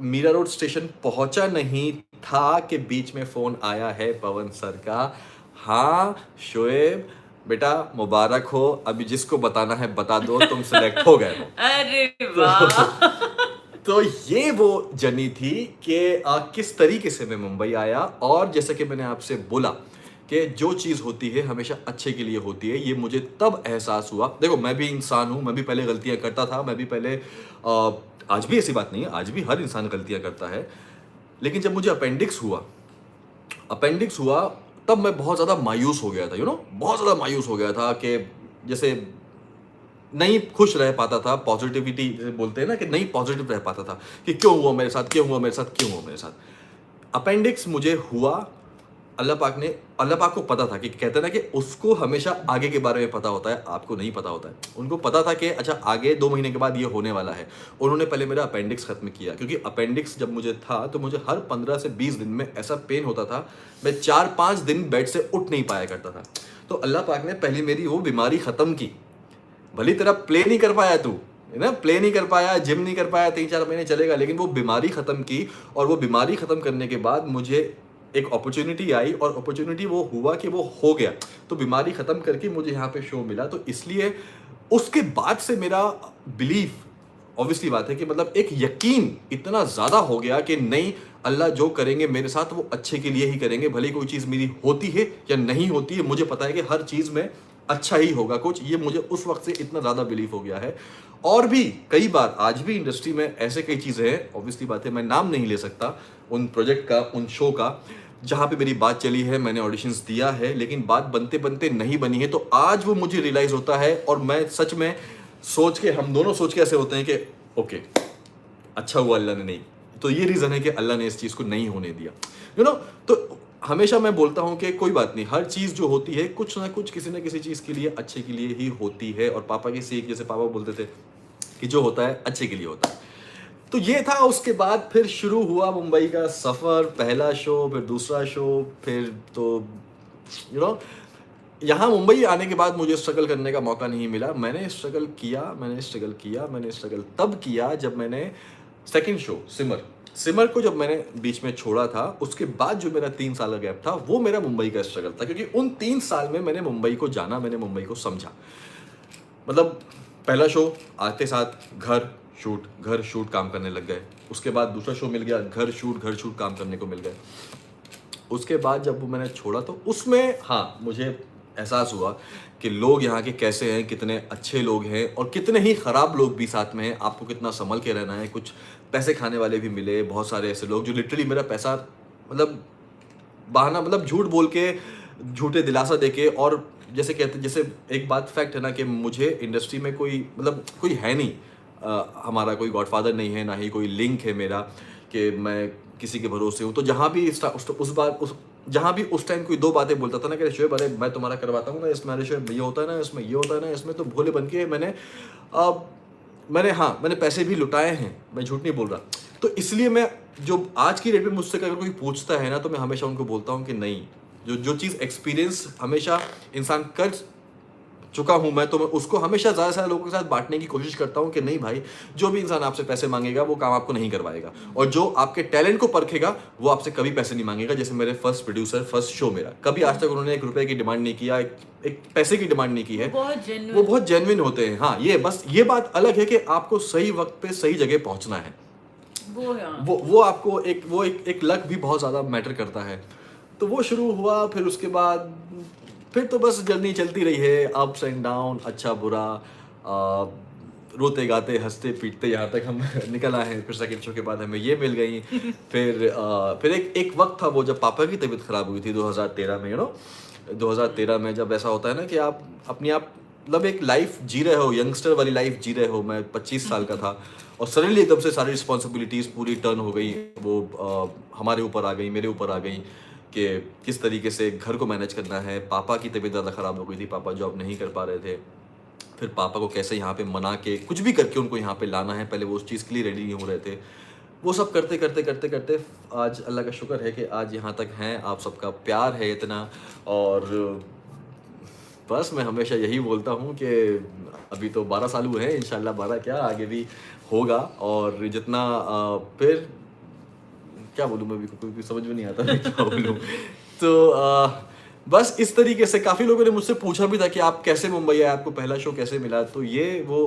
A: मीरा रोड स्टेशन पहुंचा नहीं था कि बीच में फ़ोन आया है पवन सर का। हाँ शोएब बेटा मुबारक हो, अभी जिसको बताना है बता दो, तुम सिलेक्ट हो गए हो।
B: अरे वाह।
A: तो ये वो जर्नी थी कि किस तरीके से मैं मुंबई आया। और जैसे कि मैंने आपसे बोला कि जो चीज़ होती है हमेशा अच्छे के लिए होती है। ये मुझे तब एहसास हुआ। देखो, मैं भी इंसान हूँ, मैं भी पहले गलतियाँ करता था, मैं भी पहले आज भी ऐसी बात नहीं है, आज भी हर इंसान गलतियाँ करता है। लेकिन जब मुझे अपेंडिक्स हुआ तब मैं बहुत ज़्यादा मायूस हो गया था, बहुत ज़्यादा मायूस हो गया था कि जैसे नहीं खुश रह पाता था, पॉजिटिविटी बोलते हैं ना कि नहीं पॉजिटिव रह पाता था कि क्यों हुआ मेरे साथ, क्यों हुआ मेरे साथ, क्यों हुआ मेरे साथ। अपेंडिक्स मुझे हुआ, अल्लाह पाक को पता था कि कहते हैं ना कि उसको हमेशा आगे के बारे में पता होता है, आपको नहीं पता होता है। उनको पता था कि अच्छा आगे 2 महीने के बाद ये होने वाला है। उन्होंने पहले मेरा अपेंडिक्स खत्म किया, क्योंकि अपेंडिक्स जब मुझे था तो मुझे हर 15 से 20 दिन में ऐसा पेन होता था, मैं 4-5 दिन बेड से उठ नहीं पाया करता था। तो अल्लाह पाक ने पहले मेरी वो बीमारी खत्म की। भली तरह प्ले नहीं कर पाया तू, है ना, प्ले नहीं कर पाया, जिम नहीं कर पाया, 3-4 महीने चलेगा, लेकिन वो बीमारी खत्म की। और वो बीमारी खत्म करने के बाद मुझे एक अपॉर्चुनिटी आई, और अपॉर्चुनिटी वो हुआ कि वो हो गया। तो बीमारी खत्म करके मुझे यहाँ पे शो मिला, तो इसलिए उसके बाद से मेरा बिलीफ, ऑब्वियसली बात है कि मतलब एक यकीन इतना ज़्यादा हो गया कि नहीं, अल्लाह जो करेंगे मेरे साथ वो अच्छे के लिए ही करेंगे। भले कोई चीज़ मेरी होती है या नहीं होती है, मुझे पता है कि हर चीज़ में अच्छा ही होगा कुछ। ये मुझे उस वक्त से इतना ज़्यादा बिलीव हो गया है। और भी कई बार आज भी इंडस्ट्री में ऐसे कई चीज़ें हैं, ऑब्वियसली बात है मैं नाम नहीं ले सकता उन प्रोजेक्ट का, उन शो का, जहाँ पे मेरी बात चली है, मैंने ऑडिशंस दिया है, लेकिन बात बनते बनते नहीं बनी है। तो आज वो मुझे रियलाइज़ होता है, और मैं सच में सोच के, हम दोनों सोच के ऐसे होते हैं कि ओके, अच्छा हुआ अल्लाह ने नहीं। तो ये रीज़न है कि अल्लाह ने इस चीज़ को नहीं होने दिया, तो हमेशा मैं बोलता हूँ कि कोई बात नहीं, हर चीज़ जो होती है कुछ ना कुछ किसी ना किसी चीज़ के लिए अच्छे के लिए ही होती है। और पापा की सीख, जैसे पापा बोलते थे कि जो होता है अच्छे के लिए होता है। तो ये था। उसके बाद फिर शुरू हुआ मुंबई का सफ़र, पहला शो, फिर दूसरा शो, फिर तो यू नो यहाँ मुंबई आने के बाद मुझे स्ट्रगल करने का मौका नहीं मिला। मैंने स्ट्रगल तब किया जब मैंने सेकंड शो सिमर को जब मैंने बीच में छोड़ा था, उसके बाद जो मेरा 3 साल का गैप था, वो मेरा मुंबई का स्ट्रगल था। क्योंकि उन 3 साल में मैंने मुंबई को जाना, मैंने मुंबई को समझा। मतलब पहला शो आते साथ घर शूट काम करने लग गए। उसके बाद दूसरा शो मिल गया, घर शूट काम करने को मिल गए। उसके बाद जब वो मैंने छोड़ा तो उसमें हाँ, मुझे एहसास हुआ कि लोग यहाँ के कैसे हैं, कितने अच्छे लोग हैं और कितने ही ख़राब लोग भी साथ में हैं। आपको कितना संभल के रहना है। कुछ पैसे खाने वाले भी मिले, बहुत सारे ऐसे लोग जो लिटरली मेरा पैसा मतलब बहाना, मतलब झूठ बोल के, झूठे दिलासा देके, और जैसे कहते, जैसे एक बात फैक्ट है ना कि मुझे इंडस्ट्री में कोई मतलब कोई है नहीं, हमारा कोई गॉडफादर नहीं है, ना ही कोई लिंक है मेरा कि मैं किसी के भरोसे हूँ। तो जहाँ भी जहाँ भी उस टाइम कोई 2 बातें बोलता था ना कि शोएब अरे मैं तुम्हारा करवाता हूँ ना, इसमें अरे शोएब ये होता है ना, इसमें ये होता है ना, इसमें, तो भोले बन के मैंने पैसे भी लुटाए हैं, मैं झूठ नहीं बोल रहा। तो इसलिए मैं, जो आज की डेट में मुझसे अगर कोई पूछता है ना, तो मैं हमेशा उनको बोलता हूँ कि नहीं, जो चीज़ एक्सपीरियंस हमेशा इंसान कर चुका हूँ मैं, तो मैं उसको हमेशा ज़्यादा से ज़्यादा लोगों के साथ बांटने की कोशिश करता हूँ कि नहीं भाई, जो भी इंसान आपसे पैसे मांगेगा वो काम आपको नहीं करवाएगा, और जो आपके टैलेंट को परखेगा वो आपसे कभी पैसे नहीं मांगेगा। जैसे मेरे फर्स्ट प्रोड्यूसर, फर्स्ट शो मेरा, कभी आज तक उन्होंने 1 रुपए की डिमांड नहीं किया, एक पैसे की डिमांड नहीं की है। वो बहुत जेन्युइन होते हैं। हाँ, ये बस ये बात अलग है कि आपको सही वक्त पे सही जगह पहुंचना है। वो आपको एक लक भी बहुत ज़्यादा मैटर करता है। तो वो शुरू हुआ, फिर तो बस जर्नी चलती रही है, अप्स एंड डाउन, अच्छा बुरा, रोते गाते हंसते पीटते यहाँ तक हम निकल आए हैं। फिर सेकंड शो के बाद हमें ये मिल गई। फिर एक वक्त था वो जब पापा की तबीयत ख़राब हुई थी 2013 में, 2013 में जब ऐसा होता है ना कि आप अपनी मतलब एक लाइफ जी रहे हो, यंगस्टर वाली लाइफ जी रहे हो। मैं 25 साल का था और सडनली एकदम से सारी रिस्पॉन्सिबिलिटीज़ पूरी टर्न हो गई, वो हमारे ऊपर आ गई, मेरे ऊपर आ गई कि किस तरीके से घर को मैनेज करना है। पापा की तबीयत ज़्यादा ख़राब हो गई थी, पापा जॉब नहीं कर पा रहे थे। फिर पापा को कैसे यहाँ पे मना के कुछ भी करके उनको यहाँ पे लाना है, पहले वो उस चीज़ के लिए रेडी नहीं हो रहे थे। वो सब करते करते आज अल्लाह का शुक्र है कि आज यहाँ तक हैं। आप सबका प्यार है इतना, और बस मैं हमेशा यही बोलता हूँ कि अभी तो 12 साल हुए हैं, इंशाल्लाह 12 क्या आगे भी होगा। और जितना फिर क्या बोलूँ, मैं भी समझ में नहीं आता मैं क्या बोलूँ। तो बस इस तरीके से काफ़ी लोगों ने मुझसे पूछा भी था कि आप कैसे मुंबई आए, आपको पहला शो कैसे मिला। तो ये वो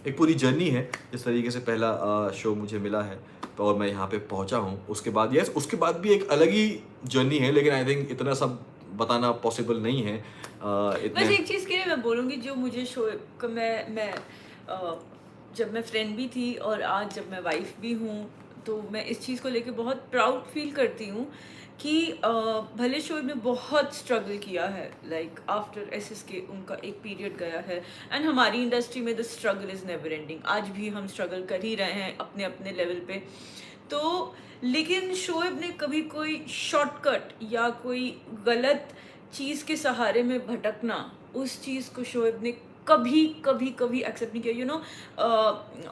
A: एक पूरी जर्नी है, जिस तरीके से पहला शो मुझे मिला है तो और मैं यहाँ पे पहुँचा हूँ। उसके बाद उसके बाद भी एक अलग ही जर्नी है, लेकिन आई थिंक इतना सब बताना पॉसिबल नहीं है
B: बस
A: इतने।
B: एक चीज़ के लिए मैं बोलूँगी, जो मुझे शोएब को मैं जब मैं फ्रेंड भी थी और आज जब मैं वाइफ भी हूँ, तो मैं इस चीज़ को लेके बहुत प्राउड फील करती हूँ कि भले शोएब ने बहुत स्ट्रगल किया है, लाइक आफ्टर एसएसके उनका एक पीरियड गया है, एंड हमारी इंडस्ट्री में the struggle is never ending, आज भी हम स्ट्रगल कर ही रहे हैं अपने अपने लेवल पे। तो लेकिन शोएब ने कभी कोई शॉर्टकट या कोई गलत चीज़ के सहारे में भटकना, उस चीज़ को शोएब ने कभी कभी कभी एक्सेप्ट नहीं किया। यू नो,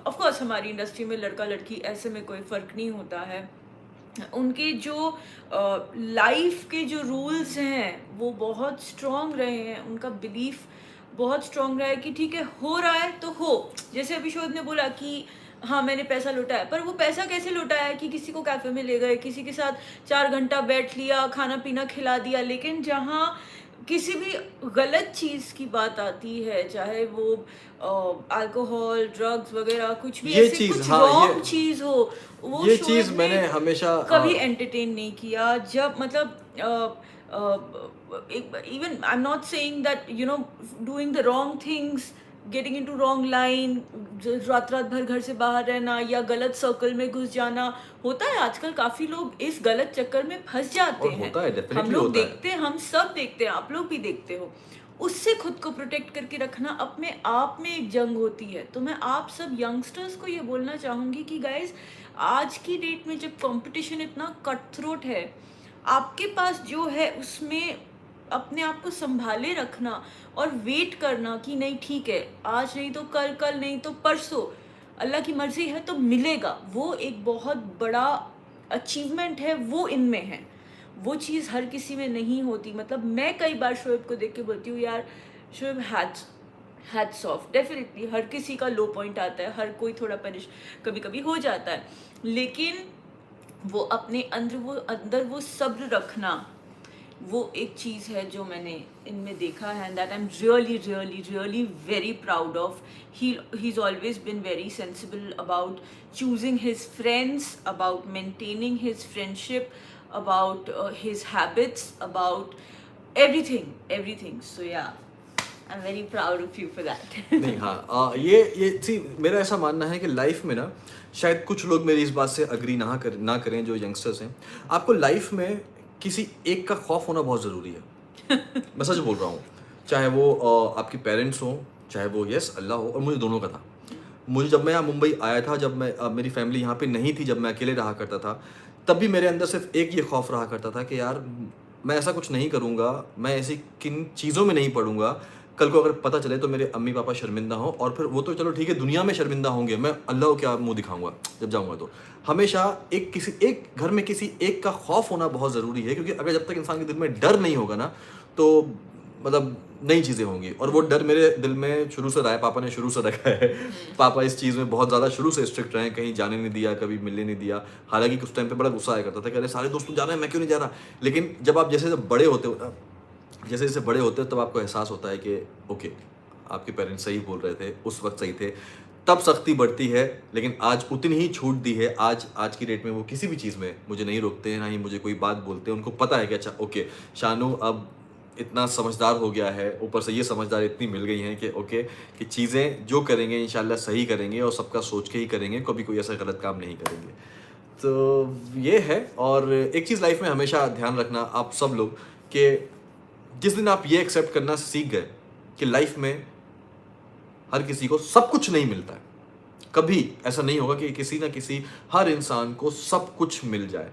B: ऑफ कोर्स हमारी इंडस्ट्री में लड़का लड़की ऐसे में कोई फ़र्क नहीं होता है, उनके जो लाइफ के जो रूल्स हैं वो बहुत स्ट्रॉन्ग रहे हैं, उनका बिलीफ बहुत स्ट्रॉन्ग रहा है कि ठीक है, हो रहा है तो हो। जैसे अभी शोएब ने बोला कि हाँ मैंने पैसा लुटाया, पर वो पैसा कैसे लुटाया कि किसी को कैफे में ले गए, किसी के साथ 4 घंटा बैठ लिया, खाना पीना खिला दिया। लेकिन जहाँ किसी भी गलत चीज़ की बात आती है, चाहे वो अल्कोहल, ड्रग्स वगैरह, कुछ भी
A: ये
B: ऐसे
A: चीज़,
B: कुछ
A: हाँ,
B: रॉन्ग चीज़ हो, वो
A: ये
B: शोएब
A: चीज़
B: ने
A: मैंने हमेशा
B: कभी एंटरटेन नहीं किया। जब मतलब even I'm not saying that, you know, doing the wrong things, getting into wrong line, रात रात भर घर से बाहर रहना या गलत सर्कल में घुस जाना, होता है आजकल काफ़ी लोग इस गलत चक्कर में फंस जाते
A: और
B: हैं।
A: होता है,
B: हम
A: डेफिनेटली
B: लोग
A: होता है।
B: देखते हैं, हम सब देखते हैं, आप लोग भी देखते हो। उससे खुद को प्रोटेक्ट करके रखना अपने आप में एक जंग होती है। तो मैं आप सब यंगस्टर्स को ये बोलना चाहूँगी कि गाइज, आज की डेट में जब कंपटीशन इतना कट थ्रोट है, आपके पास जो है उसमें अपने आप को संभाले रखना और वेट करना कि नहीं ठीक है, आज नहीं तो कल, कल नहीं तो परसों, अल्लाह की मर्जी है तो मिलेगा। वो एक बहुत बड़ा अचीवमेंट है, वो इनमें है। वो चीज़ हर किसी में नहीं होती। मतलब मैं कई बार शोएब को देख के बोलती हूँ, यार शोएब हैट्स ऑफ। डेफिनेटली हर किसी का लो पॉइंट आता है, हर कोई थोड़ा परेश कभी कभी हो जाता है, लेकिन वो अपने अंदर वो सब्र रखना, वो एक चीज़ है जो मैंने इनमें देखा है, and that I am really really really very proud of. He is always been very sensible about choosing his friends, about maintaining his friendship, about his habits, about everything. So yeah, I'm very proud of you for that.
A: नहीं, हाँ, ये सी मेरा ऐसा मानना है कि life में ना, शायद कुछ लोग मेरी इस बात से अग्री ना करें जो यंगस्टर्स हैं, आपको लाइफ में किसी एक का खौफ होना बहुत ज़रूरी है। मैं सच बोल रहा हूँ, चाहे वो आपके पेरेंट्स हों, चाहे वो यस अल्लाह हो, और मुझे दोनों का था। मुझे जब मैं यहाँ मुंबई आया था, जब मैं मेरी फैमिली यहाँ पे नहीं थी, जब मैं अकेले रहा करता था, तब भी मेरे अंदर सिर्फ एक ये खौफ रहा करता था कि यार मैं ऐसा कुछ नहीं करूँगा, मैं ऐसी किन चीज़ों में नहीं पड़ूंगा, कल को अगर पता चले तो मेरे अम्मी पापा शर्मिंदा हो, और फिर वो तो चलो ठीक है दुनिया में शर्मिंदा होंगे, मैं अल्लाह को क्या मुंह दिखाऊंगा जब जाऊंगा। तो हमेशा एक घर में किसी एक का खौफ होना बहुत ज़रूरी है, क्योंकि अगर जब तक इंसान के दिल में डर नहीं होगा ना, तो मतलब नई चीज़ें होंगी। और वो डर मेरे दिल में शुरू से रहा है, पापा ने शुरू से रखा है। पापा इस चीज़ में बहुत ज़्यादा शुरू से स्ट्रिक्ट रहे हैं, कहीं जाने नहीं दिया, कभी मिलने नहीं दिया। हालांकि कुछ टाइम पे बड़ा गुस्सा आया करता था कि अरे सारे दोस्त जा रहे हैं, मैं क्यों नहीं जा रहा। लेकिन जब आप जैसे बड़े होते हो, जैसे जैसे बड़े होते हो, तब आपको एहसास होता है कि ओके, आपके पेरेंट्स सही बोल रहे थे, उस वक्त सही थे। तब सख्ती बढ़ती है, लेकिन आज उतनी ही छूट दी है। आज की डेट में वो किसी भी चीज़ में मुझे नहीं रोकते हैं, ना ही मुझे कोई बात बोलते हैं। उनको पता है कि अच्छा ओके, शानू अब इतना समझदार हो गया है, ऊपर से ये समझदार इतनी मिल गई हैं कि ओके, कि चीज़ें जो करेंगे इंशाल्लाह सही करेंगे, और सबका सोच के ही करेंगे, कभी कोई ऐसा गलत काम नहीं करेंगे। तो ये है। और एक चीज़ लाइफ में हमेशा ध्यान रखना आप सब लोग, कि जिस दिन आप ये एक्सेप्ट करना सीख गए कि लाइफ में हर किसी को सब कुछ नहीं मिलता है, कभी ऐसा नहीं होगा कि किसी ना किसी हर इंसान को सब कुछ मिल जाए।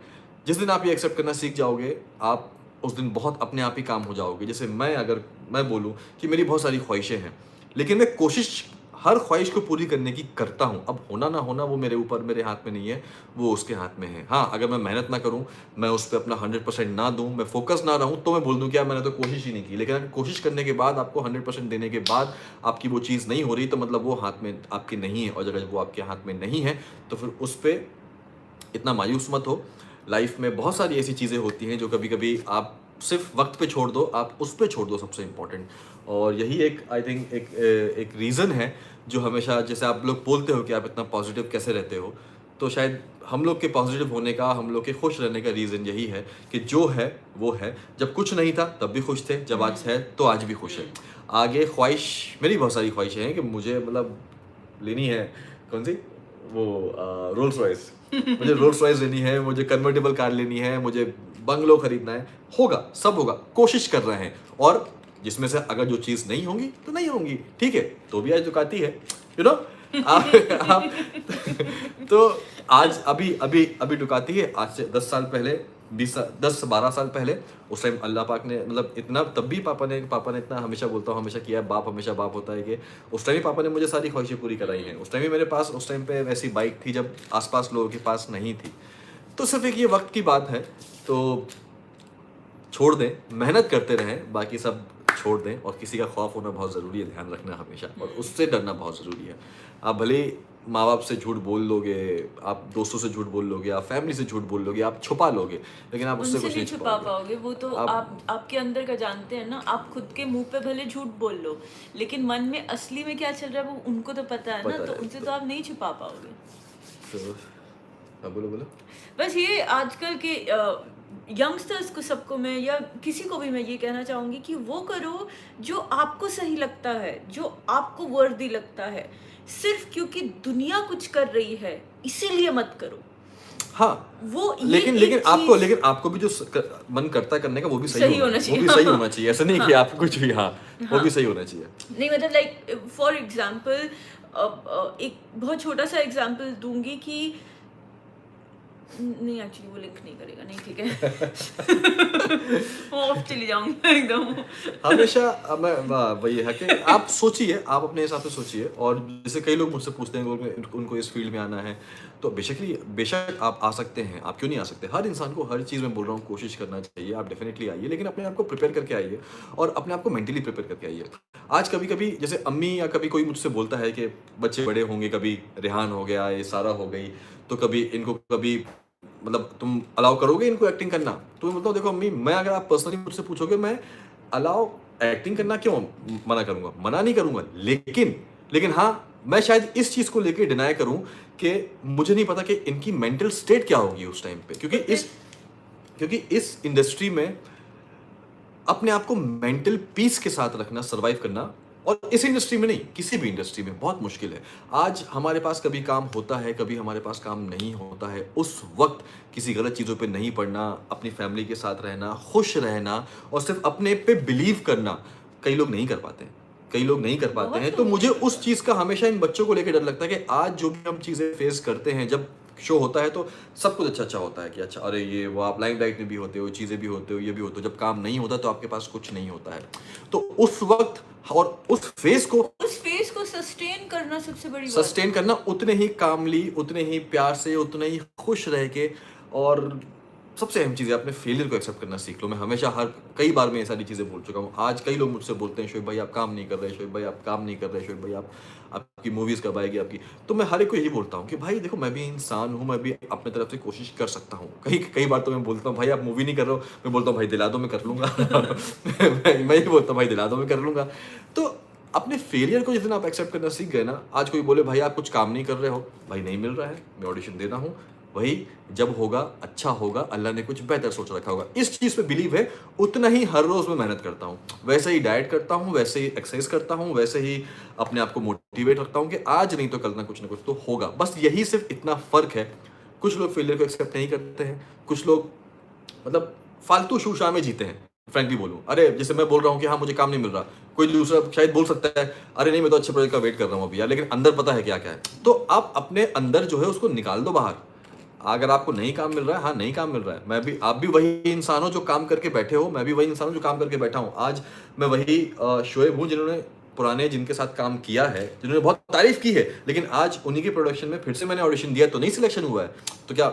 A: जिस दिन आप ये एक्सेप्ट करना सीख जाओगे, आप उस दिन बहुत अपने आप ही काम हो जाओगे। जैसे अगर मैं बोलूँ कि मेरी बहुत सारी ख्वाहिशें हैं, लेकिन मैं कोशिश हर ख्वाहिश को पूरी करने की करता हूँ। अब होना ना होना वो मेरे हाथ में नहीं है, वो उसके हाथ में है। हाँ, अगर मैं मेहनत ना करूँ, मैं उस पर अपना 100% ना दूँ, मैं फोकस ना रहूँ, तो मैं बोल दूँ कि यार मैंने तो कोशिश ही नहीं की। लेकिन अगर कोशिश करने के बाद, आपको 100% देने के बाद आपकी वो चीज़ नहीं हो रही, तो मतलब वो हाथ में आपके नहीं है। और अगर वो आपके हाथ में नहीं है, तो फिर उस पर इतना मायूस मत हो। लाइफ में बहुत सारी ऐसी चीज़ें होती हैं जो कभी कभी आप सिर्फ वक्त पे छोड़ दो, आप उस पे छोड़ दो सबसे इम्पोर्टेंट। और यही एक आई थिंक एक रीज़न है जो हमेशा, जैसे आप लोग बोलते हो कि आप इतना पॉजिटिव कैसे रहते हो, तो शायद हम लोग के पॉजिटिव होने का, हम लोग के खुश रहने का रीज़न यही है कि जो है वो है। जब कुछ नहीं था तब भी खुश थे, जब आज है तो आज भी खुश है। आगे ख्वाहिश, मेरी बहुत सारी ख्वाहिशें हैं कि मुझे मतलब लेनी है, कौन सी, वो रोल्स रॉयस। मुझे रोल्स रॉयस लेनी है, मुझे कन्वर्टेबल कार लेनी है, मुझे बंगलो खरीदना है। होगा, सब होगा, कोशिश कर रहे हैं। और जिसमें से अगर जो चीज़ नहीं होंगी तो नहीं होंगी, ठीक है, तो भी आज दुकाती है, यू नो। आप तो आज अभी अभी अभी डुकाती है। आज से 10 साल पहले, 10-12 साल पहले, उस टाइम अल्लाह पाक ने मतलब इतना, तब भी पापा ने इतना हमेशा बोलता हूँ, हमेशा किया है, बाप हमेशा बाप होता है, कि उस टाइम भी पापा ने मुझे सारी ख्वाहिशें पूरी कराई हैं। उस टाइम भी मेरे पास उस टाइम पे वैसी बाइक थी जब आसपास लोगों के पास नहीं थी। तो सिर्फ एक ये वक्त की बात है, तो छोड़ दें, मेहनत करते रहें, बाकी सब छोड़ दें। और किसी का खौफ होना बहुत ज़रूरी है, ध्यान रखना हमेशा, और उससे डरना बहुत ज़रूरी है। आप भले माँ बाप से झूठ बोल लोगे, आप दोस्तों से झूठ बोल लोगे, आप फैमिली से झूठ बोल लोगे, आप छुपा लोगे, लेकिन आप उससे
B: उनसे
A: कुछ
B: नहीं
A: नहीं
B: छुपा
A: छुपाओगे।
B: पाओगे। वो तो
A: आप
B: आपके अंदर का जानते हैं ना। आप खुद के मुंह पे भले झूठ बोल लो, लेकिन मन में असली में क्या चल रहा है वो उनको तो पता है ना,
A: पता
B: तो
A: है
B: उनसे तो आप नहीं छुपा पाओगे।
A: तो हाँ, बोलो बोलो।
B: बस ये आजकल के यंगस्टर्स को, सबको मैं या किसी को भी मैं ये कहना चाहूँगी कि वो करो जो आपको सही लगता है, जो आपको वर्दी लगता है। सिर्फ क्योंकि दुनिया कुछ कर रही है इसीलिए मत करो।
A: हाँ,
B: वो ये
A: लेकिन
B: एक
A: लेकिन आपको
B: चीज
A: लेकिन आपको भी जो मन करता है करने का, वो भी सही
B: सही
A: होना
B: होना
A: है, वो
B: चाहिए।
A: भी सही होना चाहिए। ऐसा नहीं कि
B: हाँ,
A: आप कुछ भी, हाँ, वो
B: हाँ।
A: भी सही होना चाहिए।
B: नहीं मतलब लाइक फॉर एग्जाम्पल, एक बहुत छोटा सा एग्जाम्पल दूंगी कि नहीं, एक्चुअली वो लिंक नहीं करेगा, नहीं ठीक है। वो ऑफ चली जाऊंगी एकदम।
A: हमेशा वही है कि आप सोचिए, आप अपने हिसाब से सोचिए। और जैसे कई लोग मुझसे पूछते हैं कि उनको इस फील्ड में आना है, तो बेशक आप आ सकते हैं। आप क्यों नहीं आ सकते? हर इंसान को हर चीज़ में बोल रहा हूँ, कोशिश करना चाहिए। आप डेफिनेटली आइए, लेकिन अपने आप को प्रिपेयर करके आइए, और अपने आप को मेंटली प्रिपेयर करके आइए। आज कभी कभी जैसे अम्मी या कभी कोई मुझसे बोलता है कि बच्चे बड़े होंगे, कभी रेहान हो गया, ये सारा हो गई, तो कभी इनको कभी मतलब तुम अलाउ करोगे इनको एक्टिंग करना? तो मैं बोलता हूँ, देखो अम्मी, मैं अगर आप पर्सनली मुझसे पूछोगे, मैं अलाउ एक्टिंग करना क्यों मना करूंगा? मना नहीं करूंगा, लेकिन हाँ, मैं शायद इस चीज को लेके डिनाई करूं कि मुझे नहीं पता कि इनकी मेंटल स्टेट क्या होगी उस टाइम पे, क्योंकि इस इंडस्ट्री में अपने आप को मेंटल पीस के साथ रखना, सरवाइव करना, और इस इंडस्ट्री में नहीं, किसी भी इंडस्ट्री में बहुत मुश्किल है। आज हमारे पास कभी काम होता है, कभी हमारे पास काम नहीं होता है। उस वक्त किसी गलत चीज़ों पे नहीं पड़ना, अपनी फैमिली के साथ रहना, खुश रहना, और सिर्फ अपने पे बिलीव करना, कई लोग नहीं कर पाते हैं। कई लोग नहीं कर पाते
B: बहुत
A: हैं। तो
B: लोग
A: मुझे
B: नहीं कर
A: उस
B: पाते।
A: चीज़ का हमेशा इन बच्चों को लेकर डर लगता है कि आज जो भी हम चीज़ें फेस करते हैं, जब शो होता है तो सब कुछ अच्छा अच्छा होता है कि अच्छा, अरे ये वो, आप लाइमलाइट में भी होते हो, चीज़ें भी होते हो, ये भी होते हो। जब काम नहीं होता तो आपके पास कुछ नहीं होता है। तो उस वक्त और उस फेस को
B: सस्टेन करना सबसे बड़ी बात
A: सस्टेन करना, उतने ही कामली, उतने ही प्यार से, उतने ही खुश रह के, और सबसे अहम चीज़ है, अपने फेलियर को एक्सेप्ट करना सीख लो। मैं हमेशा कई बार मैं ये सारी चीज़ें बोल चुका हूँ। आज कई लोग मुझसे बोलते हैं, शोएब भाई आप काम नहीं कर रहे, शोएब भाई आप काम नहीं कर रहे, शोएब भाई आपकी मूवीज़ कब आएगी आपकी? तो मैं हर एक को यही बोलता हूँ कि भाई देखो, मैं भी इंसान हूँ, मैं भी अपने तरफ से कोशिश कर सकता हूँ। कई बार तो मैं बोलता हूँ, भाई आप मूवी नहीं कर रहे हो, मैं बोलता हूँ भाई दिला दो, मैं कर लूँगा। मैं ही बोलता हूँ भाई दिला दो, मैं कर लूँगा। तो अपने फेलियर को जिस दिन आप एक्सेप्ट करना सीख गए ना, आज कोई बोले भाई आप कुछ काम नहीं कर रहे हो, भाई नहीं मिल रहा है, मैं ऑडिशन दे रहा हूँ, वही जब होगा अच्छा होगा, अल्लाह ने कुछ बेहतर सोच रखा होगा। इस चीज़ पे बिलीव है, उतना ही हर रोज़ मैं मेहनत करता हूँ, वैसे ही डाइट करता हूँ, वैसे ही एक्सरसाइज करता हूँ, वैसे ही अपने आप को मोटिवेट रखता हूँ कि आज नहीं तो कल ना कुछ तो होगा। बस यही सिर्फ इतना फ़र्क है। कुछ लोग फेलियर को एक्सेप्ट नहीं करते हैं, कुछ लोग मतलब फालतू शूशा में जीते हैं। फ्रैंकली बोलूं, अरे जैसे मैं बोल रहा हूँ कि हाँ मुझे काम नहीं मिल रहा, कोई दूसरा शायद बोल सकता है अरे नहीं मैं तो अच्छे प्रोजेक्ट का वेट कर रहा हूँ अभी यार, लेकिन अंदर पता है क्या क्या है। तो आप अपने अंदर जो है उसको निकाल दो बाहर। अगर आपको नहीं काम मिल रहा है, हाँ नहीं काम मिल रहा है, आप भी वही इंसान हो जो काम करके बैठे हो, मैं भी वही इंसान हूँ जो काम करके बैठा हूँ। आज मैं वही शोएब हूँ जिन्होंने पुराने जिनके साथ काम किया है, जिन्होंने बहुत तारीफ की है, लेकिन आज उन्हीं के प्रोडक्शन में फिर से मैंने ऑडिशन दिया तो नहीं सिलेक्शन हुआ है। तो क्या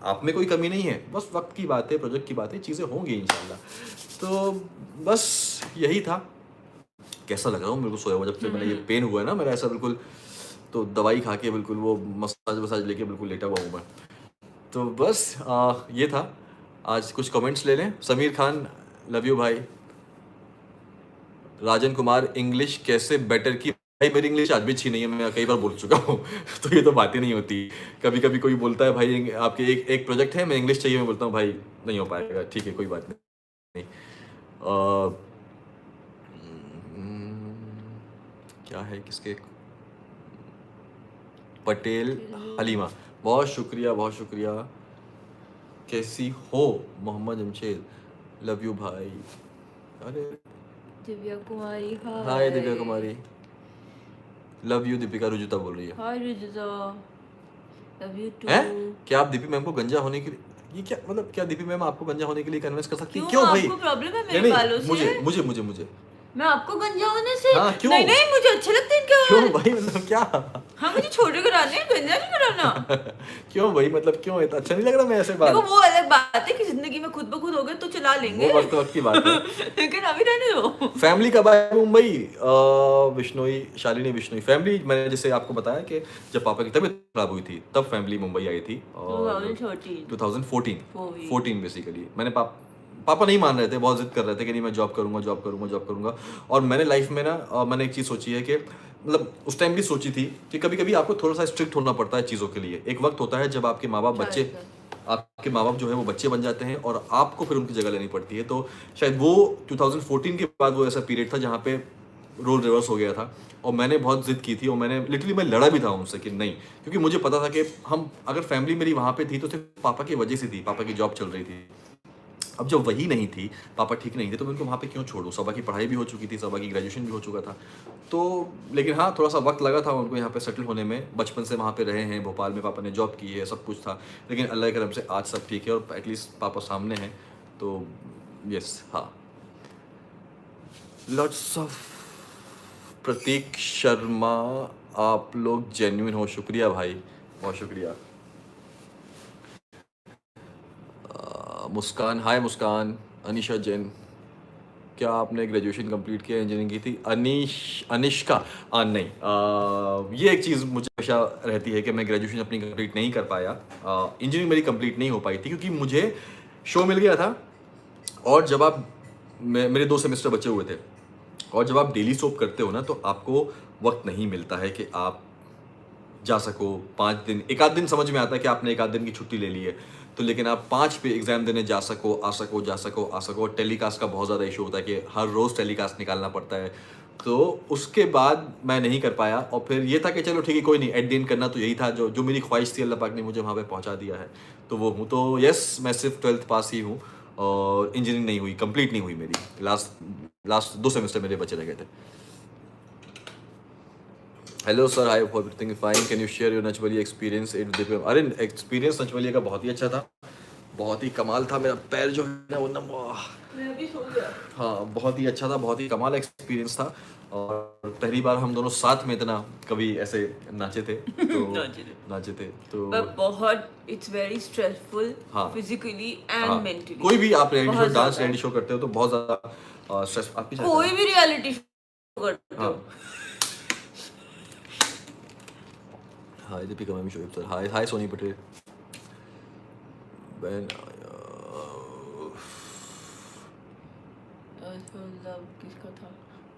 A: आप में कोई कमी नहीं है? बस वक्त की बात है, प्रोजेक्ट की बात है, चीज़ें होंगी इंशाल्लाह। तो बस यही था। कैसा लग रहा हूँ मेरे को सोया हुआ, जब से मैंने ये पेन हुआ है ना मेरा, ऐसा बिल्कुल, तो दवाई खा के बिल्कुल वो मसाज वसाज लेके बिल्कुल लेटा हुआ हूँ मैं। तो बस ये था। आज कुछ कमेंट्स ले लें। समीर खान, लव यू भाई। राजन कुमार, इंग्लिश कैसे बेटर की भाई मेरी इंग्लिश आज भी अच्छी नहीं है, मैं कई बार बोल चुका हूँ तो ये तो बातें नहीं होती। कभी कभी कोई बोलता है भाई आपके एक प्रोजेक्ट है, मैं इंग्लिश चाहिए, मैं बोलता हूँ भाई नहीं हो पाएगा, ठीक है कोई बात नहीं। अ, क्या है किसके, पटेल हलीमा, बहुत शुक्रिया बहुत शुक्रिया। कैसी हो मोहम्मद जमशेद, लव यू भाई। अरे
B: दिव्या कुमारी
A: हाय दिव्या कुमारी, लव यू। दीपिका रुजुता बोल रही है
B: हाय रुजुता, लव यू टू।
A: हैं? क्या आप दीपी मैम को गंजा होने के लिए, ये क्या मतलब, क्या दीपी मैम आपको गंजा होने के लिए कन्विंस कर सकती है? क्यों भाई?
B: आपको प्रॉब्लम है
A: नहीं
B: मेरे बालों
A: नहीं,
B: से?
A: मुझे मुझे मुझे मुझे
B: मैं आपको गंजा होने से?
A: हाँ, क्यों?
B: नहीं नहीं, मुझे अच्छे लगते हैं इनके
A: क्यों
B: बाल।
A: भाई, मतलब क्या?
B: हाँ मुझे छोटे कराने हैं, गंजा नहीं कराना।
A: क्यों भाई, मतलब क्यों? इतना अच्छा नहीं लग रहा मैं ऐसे बाल?
B: देखो वो अलग बात है कि जिंदगी में खुद ब खुद हो गए तो चला लेंगे,
A: वो वक्त की बात है।
B: लेकिन अभी रहने दो।
A: फैमिली कब आए मुंबई? बिश्नोई, शालिनी बिश्नोई। फैमिली मैंने जैसे आपको बताया कि जब पापा की तबीयत खराब हुई थी तब फैमिली मुंबई आई थी, और 2014 बेसिकली। मैंने पापा नहीं मान रहे थे, बहुत जिद कर रहे थे कि नहीं मैं जॉब करूंगा जॉब करूंगा जॉब करूंगा। और मैंने लाइफ में ना मैंने एक चीज़ सोची है कि मतलब उस टाइम भी सोची थी कि कभी कभी आपको थोड़ा सा स्ट्रिक्ट होना पड़ता है चीज़ों के लिए। एक वक्त होता है जब आपके माँ बाप जो है वो बच्चे बन जाते हैं और आपको फिर उनकी जगह लेनी पड़ती है। तो शायद वो 2014 के बाद वो ऐसा पीरियड था जहाँ पे रोल रिवर्स हो गया था, और मैंने बहुत जिद की थी, और मैंने लिटरली मैं लड़ा भी था उनसे कि नहीं, क्योंकि मुझे पता था कि हम अगर फैमिली मेरी वहाँ पे थी तो सिर्फ पापा की वजह से थी, पापा की जॉब चल रही थी। अब जब वही नहीं थी, पापा ठीक नहीं थे, तो मैं उनको वहाँ पे क्यों छोड़ूं? सबा की पढ़ाई भी हो चुकी थी, सबा की ग्रेजुएशन भी हो चुका था। तो लेकिन हाँ, थोड़ा सा वक्त लगा था उनको यहाँ पे सेटल होने में। बचपन से वहाँ पे रहे हैं, भोपाल में पापा ने जॉब की है, सब कुछ था। लेकिन अल्लाह के करम से आज सब ठीक है, और एटलीस्ट पापा सामने हैं। तो यस, हाँ। लॉट्स ऑफ प्रतीक शर्मा, आप लोग जेन्युइन हो, शुक्रिया भाई, बहुत शुक्रिया। मुस्कान, हाय मुस्कान। अनिशा जैन, क्या आपने ग्रेजुएशन कंप्लीट किया, इंजीनियरिंग की थी? अनिष्का, नहीं, ये एक चीज़ मुझे हमेशा रहती है कि मैं ग्रेजुएशन अपनी कंप्लीट नहीं कर पाया। इंजीनियरिंग मेरी कंप्लीट नहीं हो पाई थी क्योंकि मुझे शो मिल गया था, और जब आप मेरे 2 सेमेस्टर बचे हुए थे, और जब आप डेली सोप करते हो ना तो आपको वक्त नहीं मिलता है कि आप जा सको 5 दिन। एक आध दिन समझ में आता है कि आपने एक आध दिन की छुट्टी ले ली है, तो लेकिन आप 5 पे एग्जाम देने जा सको, आ सको, जा सको, आ सको। और टेलीकास्ट का बहुत ज़्यादा इशू होता है कि हर रोज़ टेलीकास्ट निकालना पड़ता है। तो उसके बाद मैं नहीं कर पाया, और फिर ये था कि चलो ठीक है कोई नहीं, एट द एंड करना तो यही था, जो मेरी ख्वाहिश थी, अल्लाह पाक ने मुझे वहाँ पे पहुँचा दिया है, तो वो हूँ। तो यस, मैं सिर्फ 12th पास ही हूँ, और इंजीनियरिंग नहीं हुई, कंप्लीट नहीं हुई मेरी। लास्ट 2 सेमेस्टर मेरे बचे रह गए थे। Hello sir, hi hope everything fine, can you share your नचबली एक्सपीरियंस एट दीपी? अरे एक्सपीरियंस नचबलिया का बहुत ही अच्छा था, बहुत ही कमाल था। मेरा पैर जो है ना वो
B: मैं भी सो गया।
A: हाँ, बहुत ही अच्छा था, बहुत ही कमाल एक्सपीरियंस था। और पहली बार हम दोनों साथ में इतना कभी ऐसे नाचे थे तो नाचे थे तो
B: बहुत, इट्स वेरी स्ट्रेसफुल,
A: हाँ,
B: फिजिकली एंड मेंटली।
A: कोई भी आप reality show, dance reality show करते हो तो बहुत ज़्यादा स्ट्रेस आपकी,
B: कोई भी रियलिटी शो करते हो।
A: हाय दीपिका मैम, शोएब सर, हाय हाय सोनी पटेल बहन।
B: किसका था?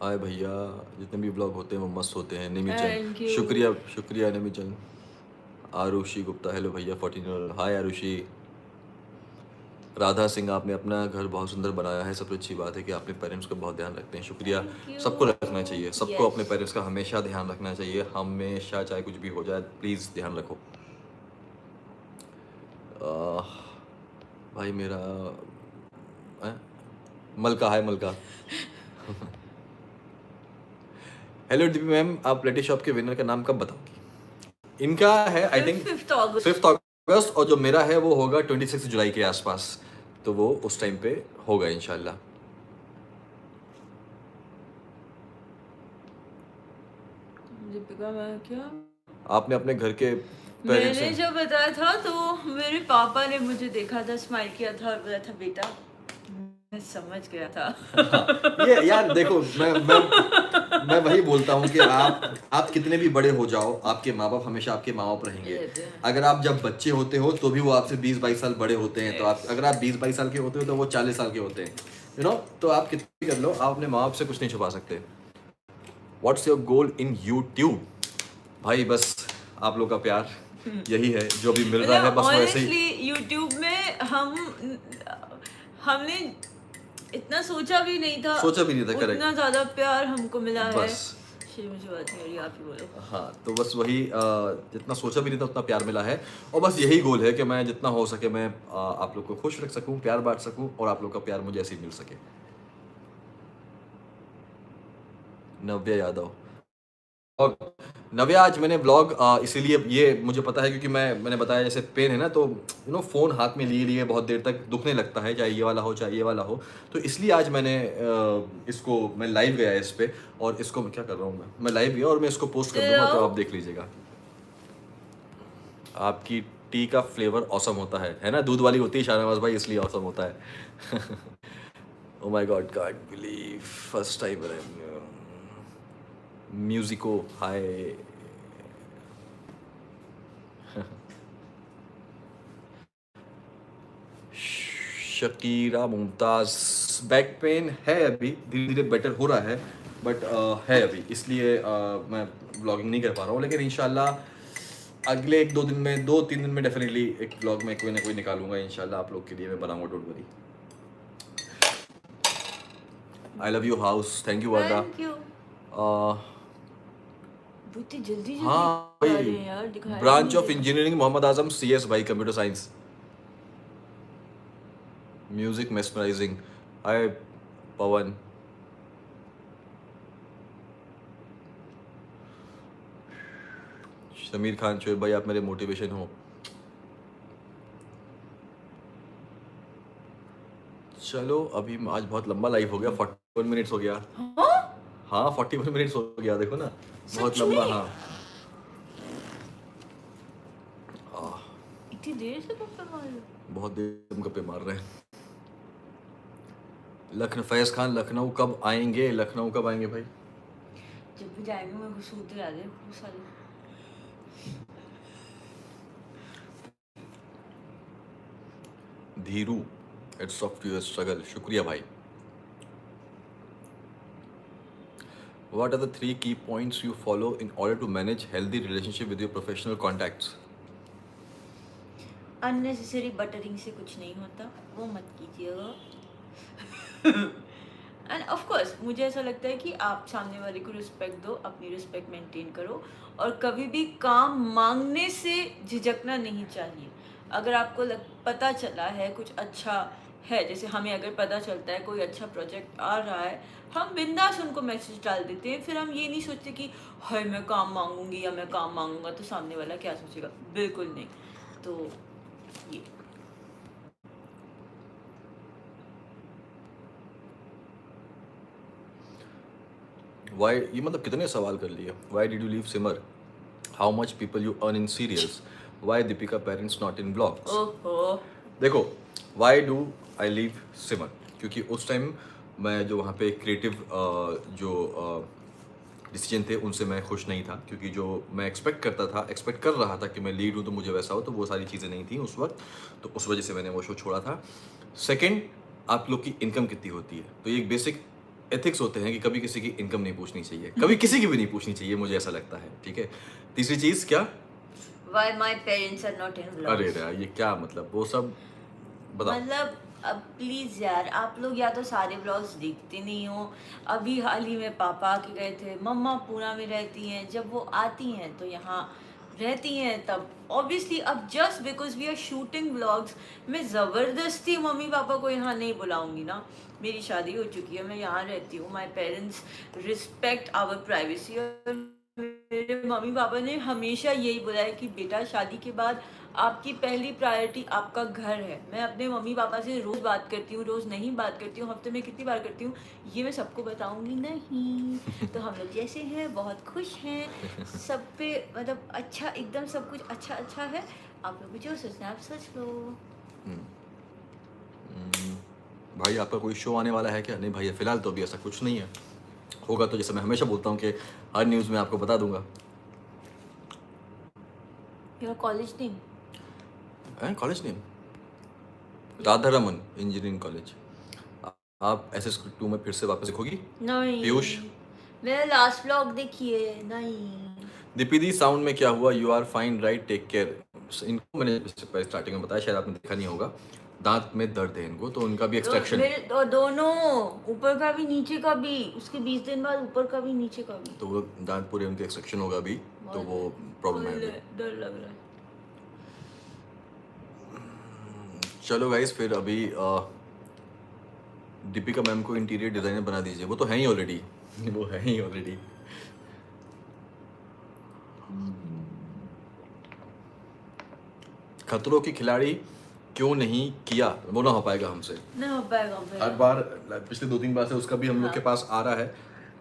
A: हाय भैया, जितने भी ब्लॉग होते हैं वो मस्त होते हैं। निमी चंद, शुक्रिया शुक्रिया निमी चंद। आरुषि गुप्ता, हेलो भैया 14 हाय आरुषि। राधा सिंह, आपने अपना घर बहुत सुंदर बनाया है, सबसे अच्छी बात है कि आपने पेरेंट्स का बहुत ध्यान रखते हैं। शुक्रिया, सबको रखना चाहिए, सबको अपने पेरेंट्स का हमेशा ध्यान रखना चाहिए, हमेशा, चाहे कुछ भी हो जाए, प्लीज़ ध्यान रखो। भाई मेरा मलका, हाय मलका। हेलो दीपी मैम, आप प्लेटी शॉप के विनर का नाम कब बताओगी? इनका है आई थिंक 5th अगस्त, और जो मेरा है वो होगा 26 जुलाई के आसपास, तो वो उस टाइम पे होगा इंशाल्लाह।
B: दीपिका, मैं क्या,
A: आपने अपने घर के
B: मैंने जो बताया था तो मेरे पापा ने मुझे देखा था, स्माइल किया था और बोला था बेटा, मैं समझ गया था।
A: ये यार देखो, मैं वही बोलता हूँ कि आप कितने भी बड़े हो जाओ, आपके माँ बाप हमेशा आपके माँ बाप रहेंगे। अगर आप जब बच्चे होते हो तो भी वो आपसे 20-22 साल बड़े होते हैं, तो आप अगर आप 20-22 साल के होते हो तो वो 40 साल के होते हैं, तो आप कितने कर लो, आप अपने माँ बाप से कुछ नहीं छुपा सकते। What's your goal in YouTube? भाई बस आप लोग का प्यार यही है जो अभी मिल रहा है, बस वैसे ही।
B: ऑनेस्टली यूट्यूब में हमने इतना सोचा भी नहीं था,
A: सोचा भी नहीं था, करेक्ट।
B: उतना ज्यादा प्यार हमको मिला है।
A: बस
B: मुझे बात नहीं हो रही, आप ही बोलो।
A: हाँ, तो बस वही जितना सोचा भी नहीं था उतना प्यार मिला है, और बस यही गोल है कि मैं जितना हो सके मैं आप लोग को खुश रख सकूं, प्यार बांट सकूं, और आप लोग का प्यार मुझे ऐसे ही मिल सके। नव्या यादव। और नव्या, आज मैंने व्लॉग इसीलिए, ये मुझे पता है क्योंकि मैंने बताया जैसे पेन है ना, तो फ़ोन हाथ में लिए लिए बहुत देर तक दुखने लगता है, चाहे ये वाला हो चाहे ये वाला हो, तो इसलिए आज मैंने इसको, मैं लाइव गया इस पे, और इसको मैं क्या कर रहा हूँ, मैं लाइव गया और मैं इसको पोस्ट कर दूंगा, तो आप देख लीजिएगा। आपकी टी का फ्लेवर ऑसम होता है ना, दूध वाली होती है शाहनवाज भाई, इसलिए ऑसम होता है। Oh my god, can't believe first time म्यूजिको, hi. Shakira Mumtaz, back pain है अभी, धीरे धीरे बेटर हो रहा है, बट है अभी, इसलिए मैं ब्लॉगिंग नहीं कर पा रहा हूँ, लेकिन इंशाल्लाह अगले 1-2 दिन में, 2-3 दिन में डेफिनेटली एक ब्लॉग में कोई ना कोई निकालूंगा इंशाल्लाह, आप लोग के लिए मैं बनाऊंगा, don't worry. I love you house, thank you Warda.
B: Thank you. इतनी जल्दी
A: हाँ
B: दिखा
A: भाई,
B: रहे हैं यार, दिखाया
A: ब्रांच
B: नहीं
A: ऑफ
B: गया।
A: इंजीनियरिंग मोहम्मद आजम CS भाई, कंप्यूटर साइंस। म्यूजिक मेस्मराइजिंग, हाय पवन। समीर खान, शोएब भाई आप मेरे मोटिवेशन हो। चलो अभी आज बहुत लंबा लाइव हो गया, 41 मिनट्स हो गया। हाँ 41 मिनट्स हो गया, देखो ना, बहुत
B: सच
A: लंबा।
B: में?
A: हाँ
B: इतनी देर से गप्पे मार रहे हो?
A: बहुत देर हम गप्पे मार रहे हैं। लखनऊ, फैज खान लखनऊ कब आएंगे? लखनऊ कब आएंगे भाई?
B: जब भी जाएंगे मेरे को सूते याद है खूब सारे।
A: Dhiru, it's off to your struggle, शुक्रिया भाई। What are the 3 key points you follow in order to manage healthy relationship with your professional contacts?
B: Unnecessary buttering से कुछ नहीं होता, वो मत कीजिएगा। एंड ऑफ कोर्स मुझे ऐसा लगता है कि आप सामने वाले को रिस्पेक्ट दो, अपनी रिस्पेक्ट मेंटेन करो, और कभी भी काम मांगने से झिझकना नहीं चाहिए। अगर आपको पता चला है कुछ अच्छा है, जैसे हमें अगर पता चलता है कोई अच्छा प्रोजेक्ट आ रहा है, हम बिंदास उनको मैसेज डाल देते हैं, फिर हम ये नहीं सोचते कि हाय मैं काम मांगूंगी या मैं काम मांगूंगा तो सामने वाला क्या सोचेगा, बिल्कुल नहीं। तो ये
A: Why, ये मतलब कितने सवाल कर लिए। Why did you leave Simar? How much people you earn in serials? Why Deepika parents not in vlogs?
B: ओहो,
A: देखो, why do I leave Simar? क्योंकि उस टाइम मैं जो वहाँ पे क्रिएटिव जो डिसीजन थे उनसे मैं खुश नहीं था, क्योंकि जो मैं एक्सपेक्ट कर रहा था कि मैं लीड हूँ तो मुझे वैसा हो, तो वो सारी चीज़ें नहीं थी उस वक्त, तो उस वजह से मैंने वो शो छोड़ा था। सेकंड, आप लोग की इनकम कितनी होती है, तो ये एक बेसिक एथिक्स होते हैं कि कभी किसी की इनकम नहीं पूछनी चाहिए, कभी किसी की भी नहीं पूछनी चाहिए, मुझे ऐसा लगता है, ठीक है। तीसरी चीज़ क्या?
B: why my parents are not in
A: अरे
B: vlogs?
A: यार ये क्या मतलब, वो सब बताओ।
B: मतलब अब प्लीज यार, आप लोग या तो सारे ब्लॉग्स देखते नहीं हो। अभी हाल ही में पापा आके गए थे, मम्मा पूना में रहती हैं, जब वो आती हैं तो यहाँ रहती हैं, तब ऑब्वियसली अब just because we are shooting vlogs, मैं ज़बरदस्ती मम्मी पापा को यहाँ नहीं बुलाऊंगी ना। मेरी शादी हो चुकी है, मैं यहाँ रहती हूँ, my parents respect our privacy, और मेरे मम्मी पापा ने हमेशा यही बोला है कि बेटा शादी के बाद आपकी पहली प्रायोरिटी आपका घर है। मैं अपने मम्मी पापा से रोज़ बात करती हूँ, रोज़ नहीं बात करती हूँ, हफ्ते में कितनी बार करती हूँ ये मैं सबको बताऊँगी नहीं। तो हम लोग जैसे हैं, बहुत खुश हैं, सब पे मतलब अच्छा, एकदम सब कुछ अच्छा अच्छा है। आप लोग जो सोचना है आप सोच लो।
A: भाई आपका कोई शो आने वाला है क्या? नहीं भाई फिलहाल तो अभी ऐसा कुछ नहीं है, होगा तो जैसे मैं हमेशा बोलता हूँ कि हर न्यूज़ में आपको बता दूंगा।
B: मेरा college name
A: college name Radha Raman engineering college. आप SS2 में फिर से वापस लिखोगी?
B: नहीं,
A: पीयूष?
B: मेरा लास्ट व्लॉग देखिए। नहीं
A: दीपी दी साउंड में क्या हुआ? You are fine right, take care. इनको मैंने स्टार्टिंग में बताया, शायद आपने देखा नहीं होगा, दांत में दर्द है इनको, तो उनका भी एक्सट्रैक्शन है।
B: मेरे और दोनों, ऊपर का भी नीचे का भी, उसके 20 दिन बाद ऊपर का भी नीचे का भी।
A: तो वो दांत पूरे उनके एक्सट्रैक्शन होगा अभी, तो वो प्रॉब्लम है अभी।
B: डर लग रहा है।
A: चलो गाइस, फिर अभी दीपिका मैम को इंटीरियर डिजाइनर बना दीजिए। वो तो हैं ही ऑलरेडी, वो हैं ही ऑलरेडी। खतरों की खिलाड़ी क्यों नहीं किया? वो ना हो पाएगा हमसे,
B: नहीं हो पाएगा
A: हर बार। पिछले 2-3 बार से उसका भी हम लोग के पास आ रहा है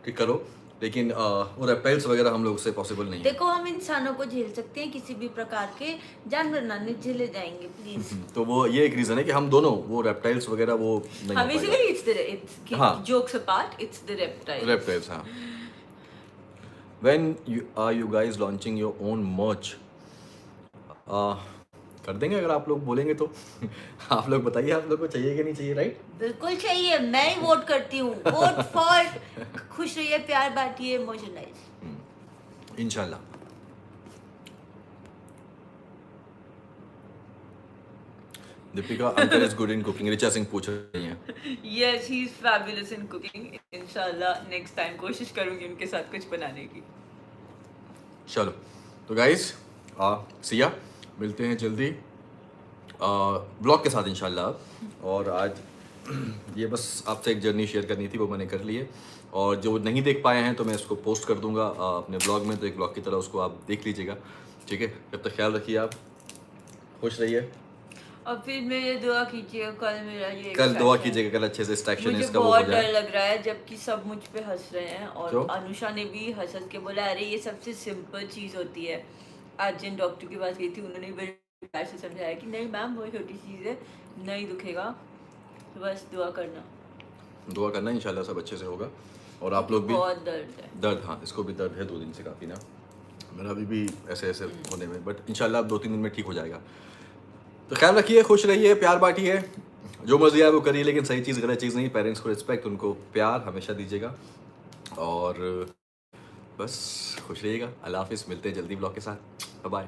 A: कि करो, लेकिन वो रेप्टाइल्स वगैरह हम लोग से पॉसिबल नहीं है।
B: देखो, हम इंसानों को झेल सकते हैं, किसी भी प्रकार के जानवर ना नहीं झेले जाएंगे प्लीज।
A: तो वो ये एक रीजन है कि हम दोनों वो रेप्टाइल्स वगैरह वो नहीं हो पाएगा।
B: बेसिकली इट्स
A: हाँ।
B: Jokes apart, it's the reptile.
A: Reptiles, हाँ। When are you guys launching your own merch? कर देंगे अगर आप लोग बोलेंगे तो। आप लोग बताइए, आप लोग को चाहिए कि नहीं चाहिए, राइट?
B: बिल्कुल चाहिए, मैं ही वोट करती हूँ। वोट फॉर खुश रहिए, प्यार बांटिए, मर्चेंडाइज।
A: इंशाल्लाह। Deepika uncle is good in cooking, Richa Singh पूछ रही हैं।
B: Yes, he is fabulous in cooking. इंशाल्लाह नेक्स्ट टाइम कोशिश करूंगी उनके साथ कुछ बनाने की।
A: चलो तो गाइस, सिया मिलते हैं जल्दी ब्लॉग के साथ इंशाल्लाह। और आज ये बस आपसे एक जर्नी शेयर करनी थी, वो मैंने कर ली है। और जो नहीं देख पाए हैं तो मैं इसको पोस्ट कर दूंगा अपने ब्लॉग में, तो एक ब्लॉग की तरह उसको आप देख लीजिएगा, ठीक है? जब तक ख्याल रखिए, आप खुश रहिए।
B: और फिर मेरे दुआ कीजिएगा, कल मेरा ये
A: कल दुआ कीजिएगा, कल अच्छे से एक्सट्रैक्शन
B: मुझे
A: इसका वो हो
B: बहुत
A: जाए।
B: डर लग रहा है, जबकि सब मुझ पे हंस रहे हैं। और
A: क्यों?
B: अनुषा ने भी हंस हंस के बोला, अरे ये सबसे सिंपल चीज़ होती है। आज जिन डॉक्टर के पास गई थी, उन्होंने भी बड़े प्यार से समझाया कि नहीं मैम, वो छोटी चीज़ है, नहीं दुखेगा, तो बस दुआ करना।
A: दुआ करना, इंशाल्लाह सब अच्छे से होगा। और आप लोग भी।
B: बहुत दर्द है।
A: दर्द, हाँ, इसको भी दर्द है 2 दिन से काफ़ी ना, मेरा अभी भी ऐसे ऐसे होने में, बट इंशाल्लाह अब 2-3 दिन में ठीक हो जाएगा। तो ख्याल रखिए, खुश रहिए, प्यार बांटिए, जो मर्जी है वो करिए, लेकिन सही चीज़ गलत चीज़ नहीं। पेरेंट्स को रिस्पेक्ट, उनको प्यार हमेशा दीजिएगा। और बस खुश रहिएगा। अल्लाह हाफिज़, मिलते हैं जल्दी ब्लॉग के साथ। Bye bye.